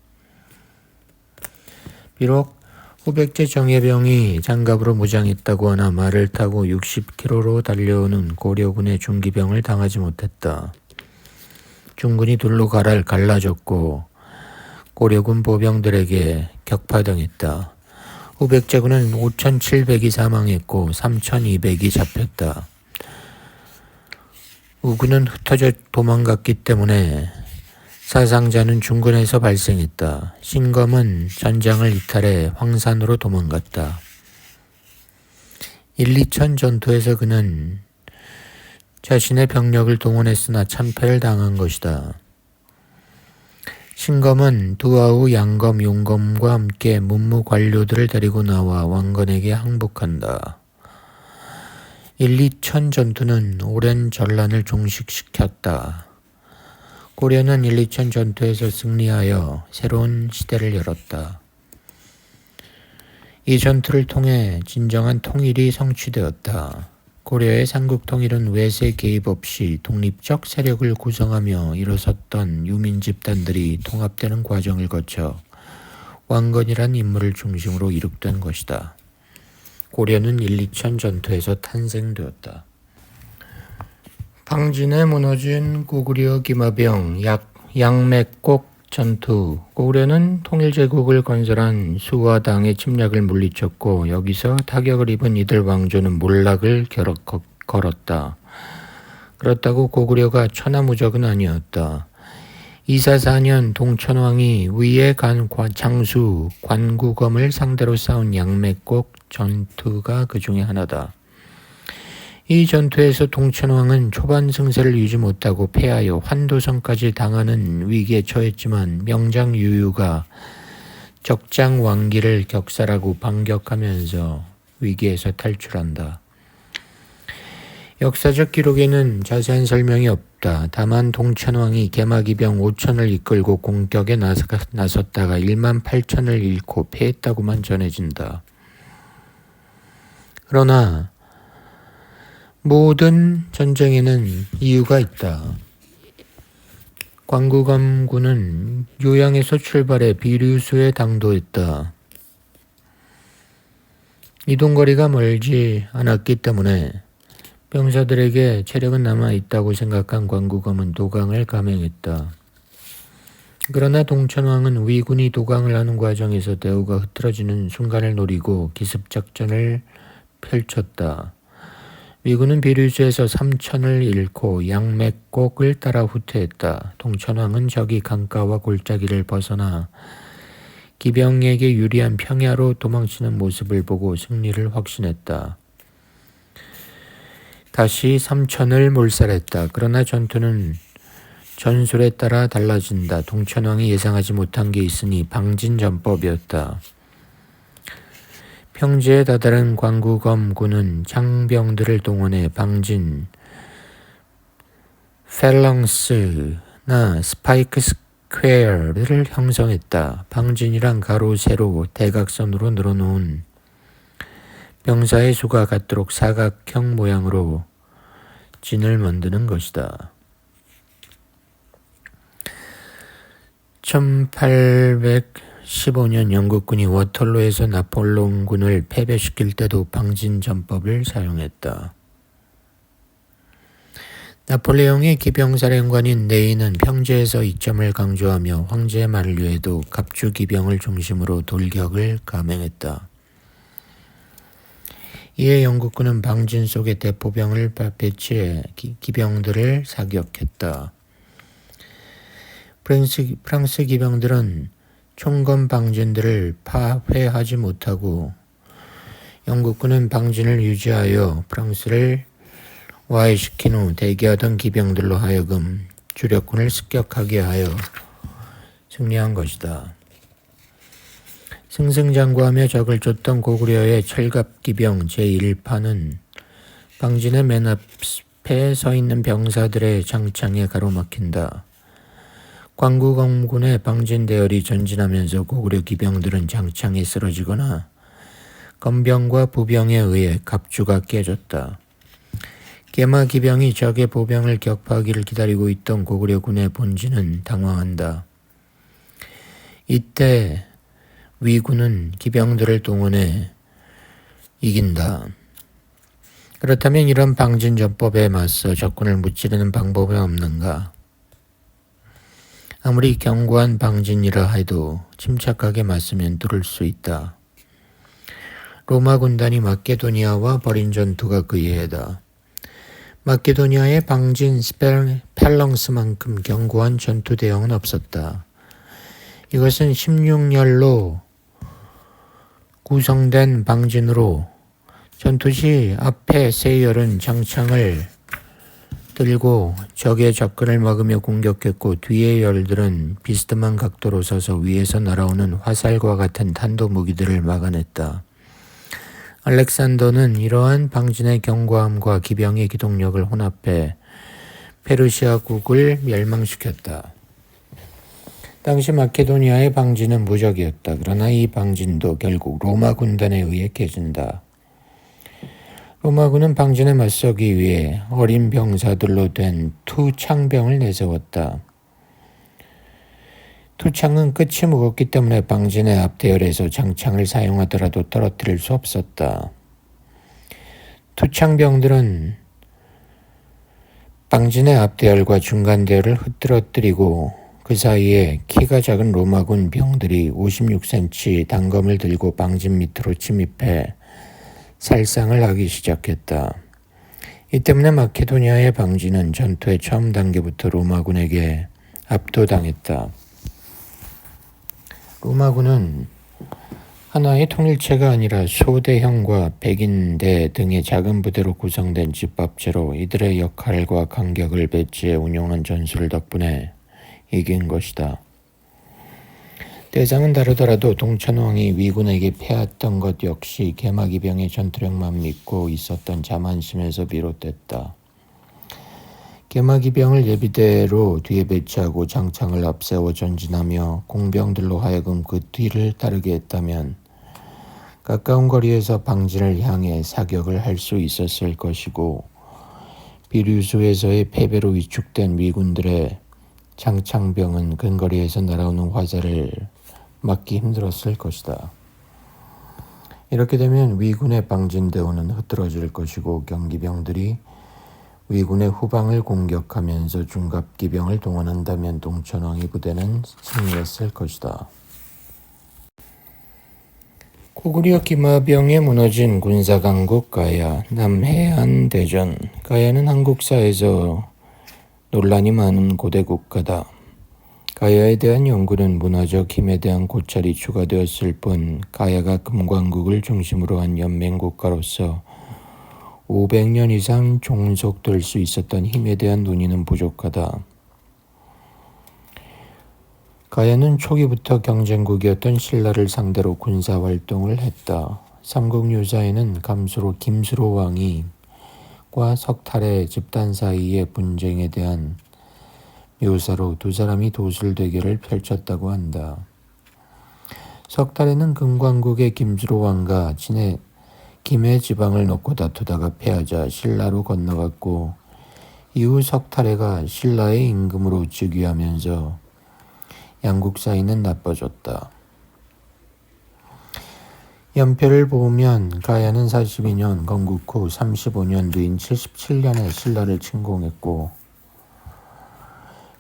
비록 후백제 정예병이 장갑으로 무장했다고 하나 말을 타고 60km로 달려오는 고려군의 중기병을 당하지 못했다. 중군이 둘로 갈라졌고 고려군 보병들에게 격파당했다. 후백제군은 5,700이 사망했고 3,200이 잡혔다. 우군은 흩어져 도망갔기 때문에 사상자는 중군에서 발생했다. 신검은 전장을 이탈해 황산으로 도망갔다. 1~2천 전투에서 그는 자신의 병력을 동원했으나 참패를 당한 것이다. 신검은 두아우, 양검, 용검과 함께 문무 관료들을 데리고 나와 왕건에게 항복한다. 1~2천 전투는 오랜 전란을 종식시켰다. 고려는 1~2천 전투에서 승리하여 새로운 시대를 열었다. 이 전투를 통해 진정한 통일이 성취되었다. 고려의 삼국 통일은 외세 개입 없이 독립적 세력을 구성하며 일어섰던 유민 집단들이 통합되는 과정을 거쳐 왕건이란 인물을 중심으로 이룩된 것이다. 고려는 1~2천 전투에서 탄생되었다. 방진에 무너진 고구려 기마병 양맥곡 전투. 고구려는 통일제국을 건설한 수화당의 침략을 물리쳤고 여기서 타격을 입은 이들 왕조는 몰락을 걸었다. 그렇다고 고구려가 천하무적은 아니었다. 244년 동천왕이 위의 장수 관구검을 상대로 싸운 양맥곡 전투가 그 중에 하나다. 이 전투에서 동천왕은 초반 승세를 유지 못하고 패하여 환도성까지 당하는 위기에 처했지만 명장 유유가 적장 왕기를 격살하고 반격하면서 위기에서 탈출한다. 역사적 기록에는 자세한 설명이 없다. 다만 동천왕이 개마기병 5천을 이끌고 공격에 나섰다가 18,000을 잃고 패했다고만 전해진다. 그러나 모든 전쟁에는 이유가 있다. 관구검군은 요양에서 출발해 비류수에 당도했다. 이동거리가 멀지 않았기 때문에 병사들에게 체력은 남아있다고 생각한 관구검은 도강을 감행했다. 그러나 동천왕은 위군이 도강을 하는 과정에서 대우가 흐트러지는 순간을 노리고 기습작전을 펼쳤다. 위군은 비류수에서 3천을 잃고 양맥곡을 따라 후퇴했다. 동천왕은 적이 강가와 골짜기를 벗어나 기병에게 유리한 평야로 도망치는 모습을 보고 승리를 확신했다. 다시 3천을 몰살했다. 그러나 전투는 전술에 따라 달라진다. 동천왕이 예상하지 못한 게 있으니 방진전법이었다. 평지에 다다른 관구검군은 장병들을 동원해 방진, 펠렁스나 스파이크 스퀘어를 형성했다. 방진이란 가로, 세로, 대각선으로 늘어놓은 병사의 수가 같도록 사각형 모양으로 진을 만드는 것이다. 1815년 영국군이 워털로에서 나폴레옹군을 패배시킬 때도 방진전법을 사용했다. 나폴레옹의 기병사령관인 네이는 평제에서 이점을 강조하며 황제의 만류에도 갑주 기병을 중심으로 돌격을 감행했다. 이에 영국군은 방진 속에 대포병을 배치해 기병들을 사격했다. 프랑스 기병들은 총검 방진들을 파회하지 못하고 영국군은 방진을 유지하여 프랑스를 와해시킨 후 대기하던 기병들로 하여금 주력군을 습격하게 하여 승리한 것이다. 승승장구하며 적을 쫓던 고구려의 철갑기병 제1파는 방진의 맨 앞에 서 있는 병사들의 장창에 가로막힌다. 광구검군의 방진 대열이 전진하면서 고구려 기병들은 장창에 쓰러지거나 건병과 부병에 의해 갑주가 깨졌다. 게마 기병이 적의 보병을 격파하기를 기다리고 있던 고구려군의 본진은 당황한다. 이때 위군은 기병들을 동원해 이긴다. 그렇다면 이런 방진 전법에 맞서 적군을 무찌르는 방법이 없는가? 아무리 견고한 방진이라 해도 침착하게 맞서면 뚫을 수 있다. 로마 군단이 마케도니아와 벌인 전투가 그 예다. 마케도니아의 방진 펠렁스만큼 견고한 전투 대형은 없었다. 이것은 16열로 구성된 방진으로 전투 시 앞에 세 열은 장창을 들고 적의 접근을 막으며 공격했고 뒤의 열들은 비스듬한 각도로 서서 위에서 날아오는 화살과 같은 탄도 무기들을 막아냈다. 알렉산더는 이러한 방진의 견고함과 기병의 기동력을 혼합해 페르시아국을 멸망시켰다. 당시 마케도니아의 방진은 무적이었다. 그러나 이 방진도 결국 로마 군단에 의해 깨진다. 로마군은 방진에 맞서기 위해 어린 병사들로 된 투창병을 내세웠다. 투창은 끝이 무겁기 때문에 방진의 앞대열에서 장창을 사용하더라도 떨어뜨릴 수 없었다. 투창병들은 방진의 앞대열과 중간대열을 흐트러뜨리고 그 사이에 키가 작은 로마군 병들이 56cm 단검을 들고 방진 밑으로 침입해 살상을 하기 시작했다. 이 때문에 마케도니아의 방진은 전투의 처음 단계부터 로마군에게 압도당했다. 로마군은 하나의 통일체가 아니라 소대형과 백인대 등의 작은 부대로 구성된 집합체로 이들의 역할과 간격을 배치해 운용한 전술 덕분에 이긴 것이다. 대상은 다르더라도 동천왕이 위군에게 패했던 것 역시 게마기병의 전투력만 믿고 있었던 자만심에서 비롯됐다. 게마기병을 예비대로 뒤에 배치하고 장창을 앞세워 전진하며 공병들로 하여금 그 뒤를 따르게 했다면 가까운 거리에서 방진을 향해 사격을 할 수 있었을 것이고 비류수에서의 패배로 위축된 위군들의 장창병은 근거리에서 날아오는 화살을 막기 힘들었을 것이다. 이렇게 되면 위군의 방진대원은 흐트러질 것이고 경기병들이 위군의 후방을 공격하면서 중갑기병을 동원한다면 동천왕의 부대는 승리했을 것이다. 고구려 기마병에 무너진 군사강국 가야, 남해안대전. 가야는 한국사에서 논란이 많은 고대 국가다. 가야에 대한 연구는 문화적 힘에 대한 고찰이 추가되었을 뿐 가야가 금관국을 중심으로 한 연맹국가로서 500년 이상 종속될 수 있었던 힘에 대한 논의는 부족하다. 가야는 초기부터 경쟁국이었던 신라를 상대로 군사활동을 했다. 삼국유사에는 감수로 김수로 왕이과 석탈의 집단 사이의 분쟁에 대한 묘사로 두 사람이 도술 대결을 펼쳤다고 한다. 석탈에는 금관국의 김수로 왕과 김해 지방을 놓고 다투다가 패하자 신라로 건너갔고 이후 석탈해가 신라의 임금으로 즉위하면서 양국 사이는 나빠졌다. 연표를 보면 가야는 42년 건국 후 35년 뒤인 77년에 신라를 침공했고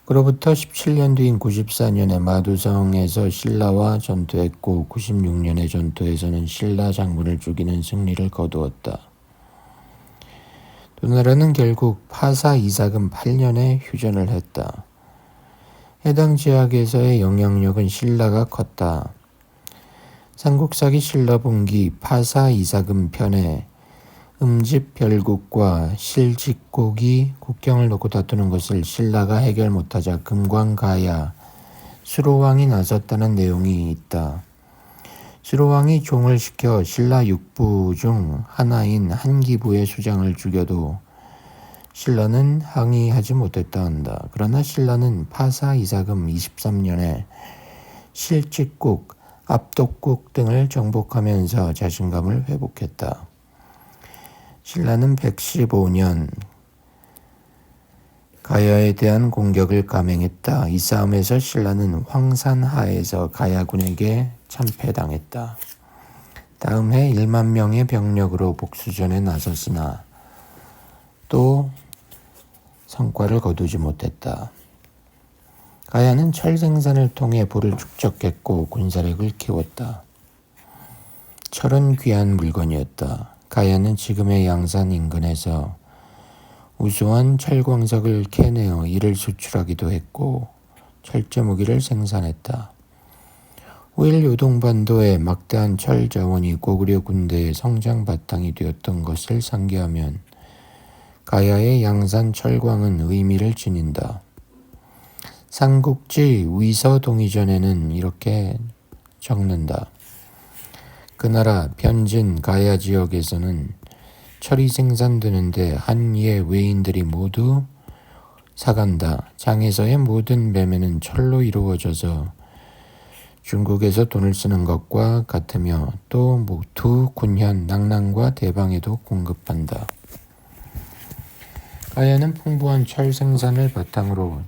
그로부터 17년 뒤인 94년에 마두성에서 신라와 전투했고 96년의 전투에서는 신라 장군을 죽이는 승리를 거두었다. 두 나라는 결국 파사 이사금 8년에 휴전을 했다. 해당 지역에서의 영향력은 신라가 컸다. 삼국사기 신라분기 파사 이사금 편에 음집별국과 실직국이 국경을 놓고 다투는 것을 신라가 해결 못하자 금광가야 수로왕이 나섰다는 내용이 있다. 수로왕이 종을 시켜 신라 육부 중 하나인 한기부의 수장을 죽여도 신라는 항의하지 못했다 한다. 그러나 신라는 파사 이사금 23년에 실직국, 압독국 등을 정복하면서 자신감을 회복했다. 신라는 115년 가야에 대한 공격을 감행했다. 이 싸움에서 신라는 황산하에서 가야군에게 참패당했다. 다음 해 1만 명의 병력으로 복수전에 나섰으나 또 성과를 거두지 못했다. 가야는 철 생산을 통해 부를 축적했고 군사력을 키웠다. 철은 귀한 물건이었다. 가야는 지금의 양산 인근에서 우수한 철광석을 캐내어 이를 수출하기도 했고 철제 무기를 생산했다. 후일 요동반도의 막대한 철 자원이 고구려 군대의 성장 바탕이 되었던 것을 상기하면 가야의 양산 철광은 의미를 지닌다. 삼국지 위서동의전에는 이렇게 적는다. 그 나라 편진 가야 지역에서는 철이 생산되는데 한예 외인들이 모두 사간다. 장에서의 모든 매매는 철로 이루어져서 중국에서 돈을 쓰는 것과 같으며 또 모두 군현, 낙랑과 대방에도 공급한다. 가야는 풍부한 철 생산을 바탕으로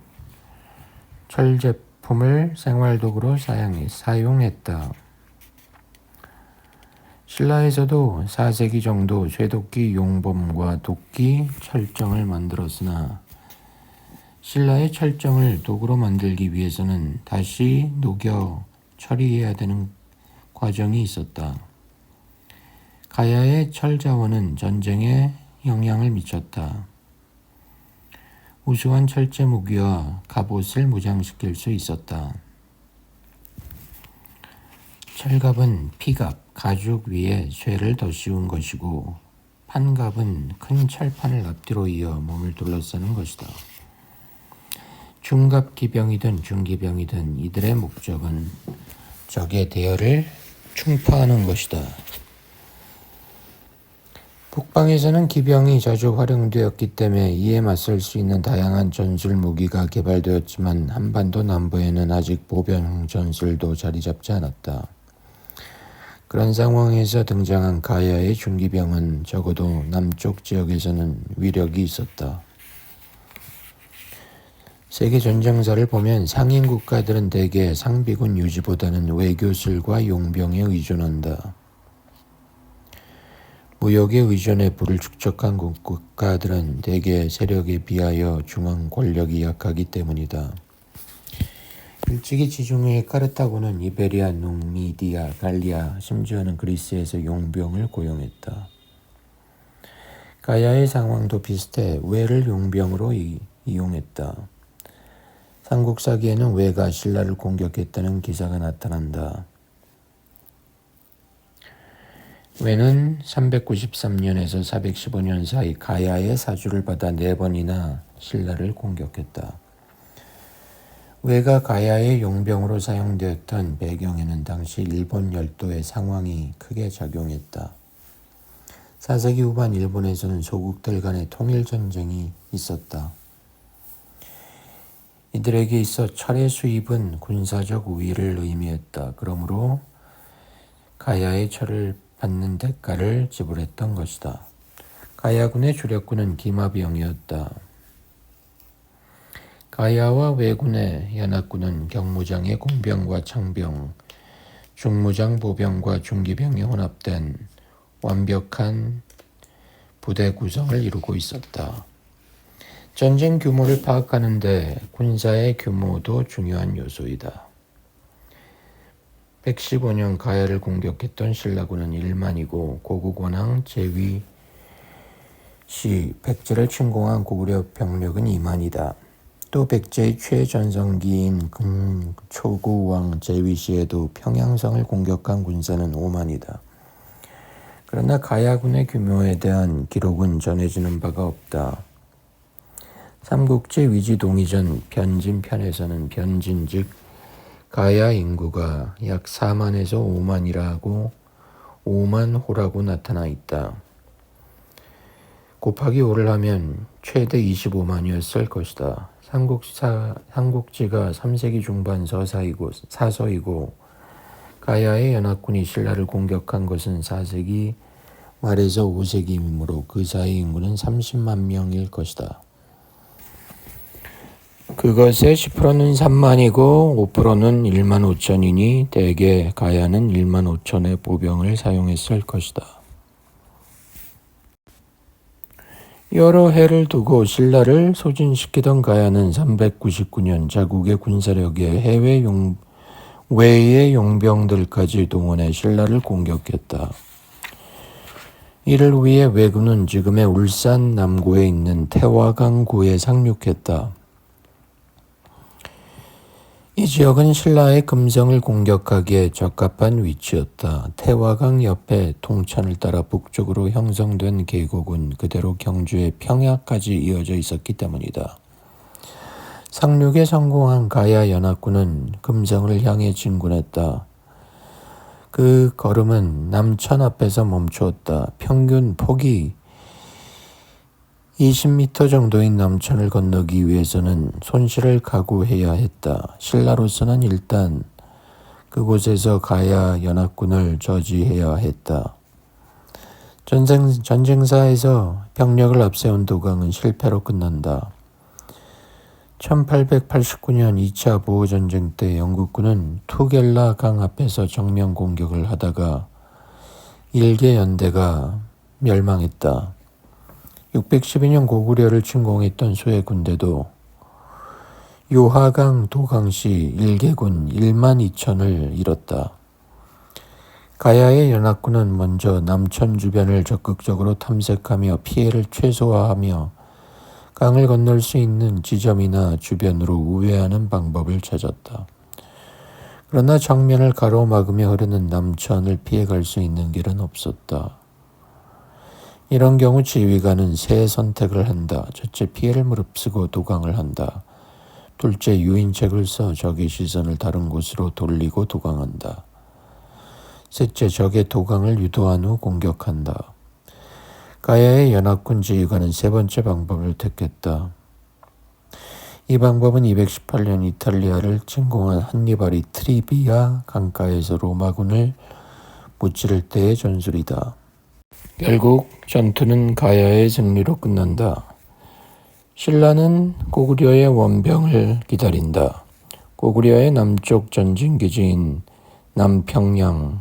철 제품을 생활도구로 사용했다. 신라에서도 4세기 정도 쇠도끼 용범과 도끼 철정을 만들었으나 신라의 철정을 도구로 만들기 위해서는 다시 녹여 처리해야 되는 과정이 있었다. 가야의 철 자원은 전쟁에 영향을 미쳤다. 우수한 철제 무기와 갑옷을 무장시킬 수 있었다. 철갑은 피갑, 가죽 위에 쇠를 더 씌운 것이고 판갑은 큰 철판을 앞뒤로 이어 몸을 둘러싸는 것이다. 중갑 기병이든 중기병이든 이들의 목적은 적의 대열을 충파하는 것이다. 북방에서는 기병이 자주 활용되었기 때문에 이에 맞설 수 있는 다양한 전술 무기가 개발되었지만 한반도 남부에는 아직 보병 전술도 자리 잡지 않았다. 그런 상황에서 등장한 가야의 중기병은 적어도 남쪽 지역에서는 위력이 있었다. 세계 전쟁사를 보면 상인 국가들은 대개 상비군 유지보다는 외교술과 용병에 의존한다. 무역에 의존해 부를 축적한 국가들은 대개 세력에 비하여 중앙 권력이 약하기 때문이다. 일찍이 지중해의 카르타고는 이베리아, 누미디아, 갈리아, 심지어는 그리스에서 용병을 고용했다. 가야의 상황도 비슷해 외를 용병으로 이용했다. 삼국사기에는 외가 신라를 공격했다는 기사가 나타난다. 외는 393년에서 415년 사이 가야의 사주를 받아 4번이나 신라를 공격했다. 외가 가야의 용병으로 사용되었던 배경에는 당시 일본 열도의 상황이 크게 작용했다. 4세기 후반 일본에서는 소국들 간의 통일전쟁이 있었다. 이들에게 있어 철의 수입은 군사적 우위를 의미했다. 그러므로 가야의 철을 받는 대가를 지불했던 것이다. 가야군의 주력군은 기마병이었다. 가야와 왜군의 연합군은 경무장의 공병과 창병, 중무장 보병과 중기병이 혼합된 완벽한 부대 구성을 이루고 있었다. 전쟁 규모를 파악하는데 군사의 규모도 중요한 요소이다. 115년 가야를 공격했던 신라군은 1만이고 고국 원왕 제위 시 백제를 침공한 고구려 병력은 2만이다. 또 백제의 최전성기인 초구왕 제위 시에도 평양성을 공격한 군사는 5만이다. 그러나 가야군의 규모에 대한 기록은 전해지는 바가 없다. 삼국지 위지동의전 변진편에서는 변진 즉 가야 인구가 약 4만에서 5만이라고 5만 호라고 나타나 있다. 곱하기 5를 하면 최대 25만이었을 것이다. 삼국지가 3세기 중반 사서이고 가야의 연합군이 신라를 공격한 것은 4세기 말에서 5세기이므로 그 사이 인구는 30만 명일 것이다. 그것의 10%는 3만이고 5%는 1만 5천이니 대개 가야는 1만 5천의 보병을 사용했을 것이다. 여러 해를 두고 신라를 소진시키던 가야는 399년 자국의 군사력에 외의 용병들까지 동원해 신라를 공격했다. 이를 위해 왜군은 지금의 울산 남구에 있는 태화강구에 상륙했다. 이 지역은 신라의 금성을 공격하기에 적합한 위치였다. 태화강 옆에 통천을 따라 북쪽으로 형성된 계곡은 그대로 경주의 평야까지 이어져 있었기 때문이다. 상륙에 성공한 가야 연합군은 금성을 향해 진군했다. 그 걸음은 남천 앞에서 멈추었다. 평균 폭이 20m 정도인 남천을 건너기 위해서는 손실을 각오해야 했다. 신라로서는 일단 그곳에서 가야 연합군을 저지해야 했다. 전쟁사에서 병력을 앞세운 도강은 실패로 끝난다. 1889년 2차 보호전쟁 때 영국군은 투겔라 강 앞에서 정면 공격을 하다가 일개 연대가 멸망했다. 612년 고구려를 침공했던 수의 군대도 요하강 도강시 일개군 1만 2천을 잃었다. 가야의 연합군은 먼저 남천 주변을 적극적으로 탐색하며 피해를 최소화하며 강을 건널 수 있는 지점이나 주변으로 우회하는 방법을 찾았다. 그러나 정면을 가로막으며 흐르는 남천을 피해갈 수 있는 길은 없었다. 이런 경우 지휘관은 세 선택을 한다. 첫째, 피해를 무릅쓰고 도강을 한다. 둘째, 유인책을 써 적의 시선을 다른 곳으로 돌리고 도강한다. 셋째, 적의 도강을 유도한 후 공격한다. 가야의 연합군 지휘관은 세 번째 방법을 택했다. 이 방법은 218년 이탈리아를 침공한 한니발이 트리비아 강가에서 로마군을 무찌를 때의 전술이다. 결국 전투는 가야의 승리로 끝난다. 신라는 고구려의 원병을 기다린다. 고구려의 남쪽 전진기지인 남평양에서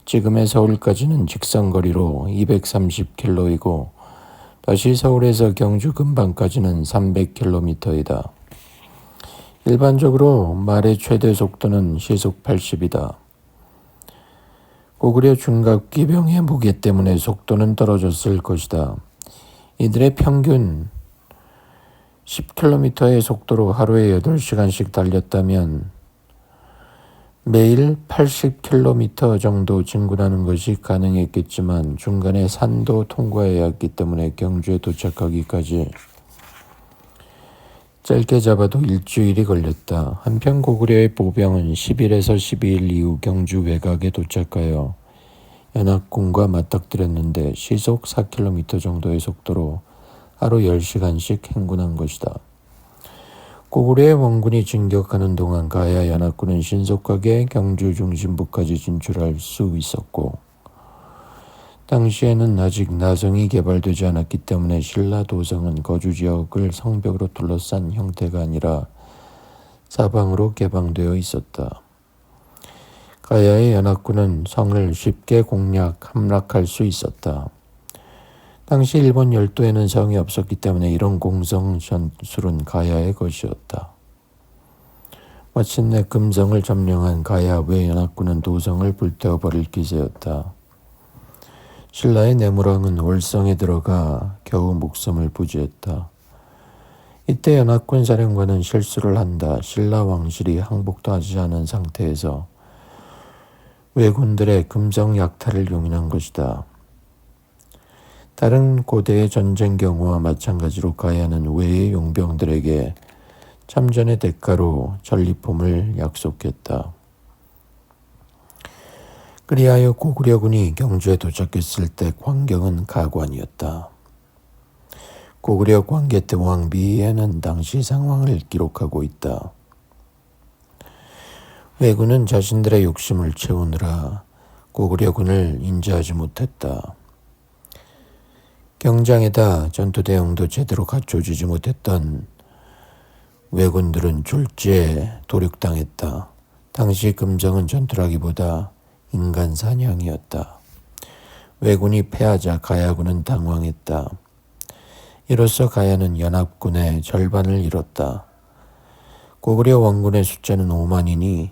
지금의 서울까지는 직선거리로 230km이고 다시 서울에서 경주 근방까지는 300km이다. 일반적으로 말의 최대 속도는 시속 80이다. 고구려 중갑기병의 무게 때문에 속도는 떨어졌을 것이다. 이들의 평균 10km의 속도로 하루에 8시간씩 달렸다면 매일 80km 정도 진군하는 것이 가능했겠지만 중간에 산도 통과해야 했기 때문에 경주에 도착하기까지 짧게 잡아도 일주일이 걸렸다. 한편 고구려의 보병은 10일에서 12일 이후 경주 외곽에 도착하여 연합군과 맞닥뜨렸는데 시속 4km 정도의 속도로 하루 10시간씩 행군한 것이다. 고구려의 원군이 진격하는 동안 가야 연합군은 신속하게 경주 중심부까지 진출할 수 있었고 당시에는 아직 나성이 개발되지 않았기 때문에 신라 도성은 거주지역을 성벽으로 둘러싼 형태가 아니라 사방으로 개방되어 있었다. 가야의 연합군은 성을 쉽게 함락할 수 있었다. 당시 일본 열도에는 성이 없었기 때문에 이런 공성 전술은 가야의 것이었다. 마침내 금성을 점령한 가야 외 연합군은 도성을 불태워버릴 기세였다. 신라의 내무랑은 월성에 들어가 겨우 목숨을 부지했다. 이때 연합군 사령관은 실수를 한다. 신라 왕실이 항복도 하지 않은 상태에서 왜군들의 금성 약탈을 용인한 것이다. 다른 고대의 전쟁 경우와 마찬가지로 가야는 외의 용병들에게 참전의 대가로 전리품을 약속했다. 그리하여 고구려군이 경주에 도착했을 때 광경은 가관이었다. 고구려 광개토 왕 미에는 당시 상황을 기록하고 있다. 왜군은 자신들의 욕심을 채우느라 고구려군을 인지하지 못했다. 경장에다 전투 대응도 제대로 갖춰주지 못했던 왜군들은 졸지에 도륙당했다. 당시 금정은 전투라기보다 인간 사냥이었다. 왜군이 패하자 가야군은 당황했다. 이로써 가야는 연합군의 절반을 잃었다. 고구려 원군의 숫자는 5만이니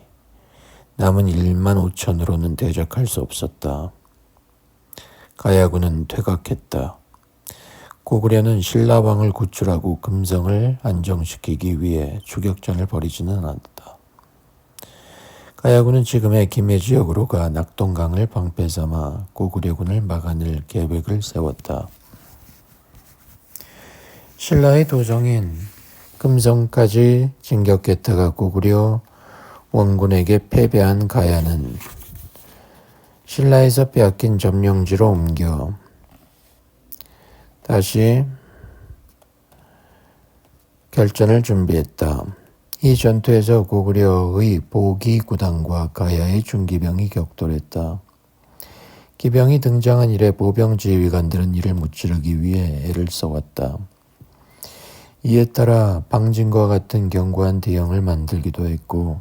남은 1만 5천으로는 대적할 수 없었다. 가야군은 퇴각했다. 고구려는 신라왕을 구출하고 금성을 안정시키기 위해 추격전을 벌이지는 않았다. 가야군은 지금의 김해 지역으로 가 낙동강을 방패 삼아 고구려군을 막아낼 계획을 세웠다. 신라의 도정인 금성까지 진격했다가 고구려 원군에게 패배한 가야는 신라에서 빼앗긴 점령지로 옮겨 다시 결전을 준비했다. 이 전투에서 고구려의 보기 구단과 가야의 중기병이 격돌했다. 기병이 등장한 이래 보병 지휘관들은 이를 무찌르기 위해 애를 써왔다. 이에 따라 방진과 같은 견고한 대형을 만들기도 했고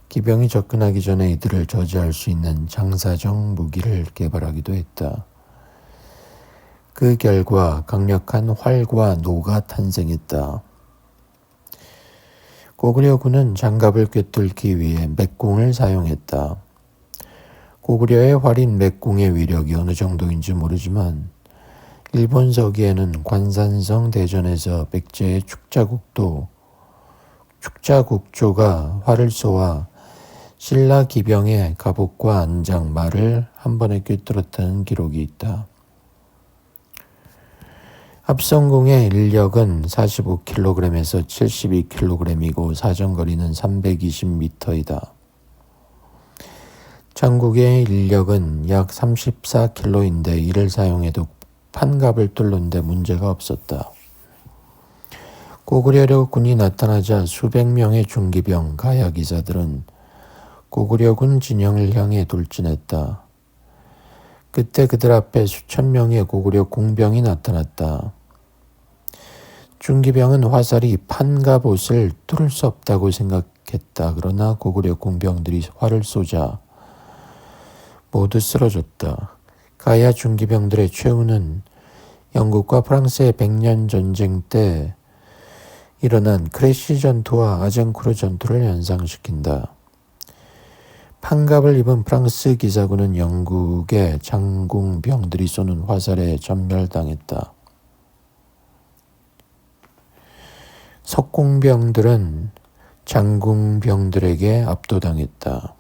기병이 접근하기 전에 이들을 저지할 수 있는 장사정 무기를 개발하기도 했다. 그 결과 강력한 활과 노가 탄생했다. 고구려군은 장갑을 꿰뚫기 위해 맥공을 사용했다. 고구려의 활인 맥공의 위력이 어느 정도인지 모르지만 일본 서기에는 관산성 대전에서 백제의 축자국조가 활을 쏘아 신라 기병의 갑옷과 안장, 말을 한 번에 꿰뚫었다는 기록이 있다. 합성공의 인력은 45kg에서 72kg이고 사정거리는 320m이다. 장국의 인력은 약 34kg인데 이를 사용해도 판갑을 뚫는데 문제가 없었다. 고구려군이 나타나자 수백 명의 중기병, 가야기사들은 고구려군 진영을 향해 돌진했다. 그때 그들 앞에 수천 명의 고구려 공병이 나타났다. 중기병은 화살이 판갑옷을 뚫을 수 없다고 생각했다. 그러나 고구려 공병들이 활을 쏘자 모두 쓰러졌다. 가야 중기병들의 최후는 영국과 프랑스의 백년 전쟁 때 일어난 크레시 전투와 아젠쿠르 전투를 연상시킨다. 판갑을 입은 프랑스 기사군은 영국의 장궁병들이 쏘는 화살에 전멸당했다. 석공병들은 장궁병들에게 압도당했다.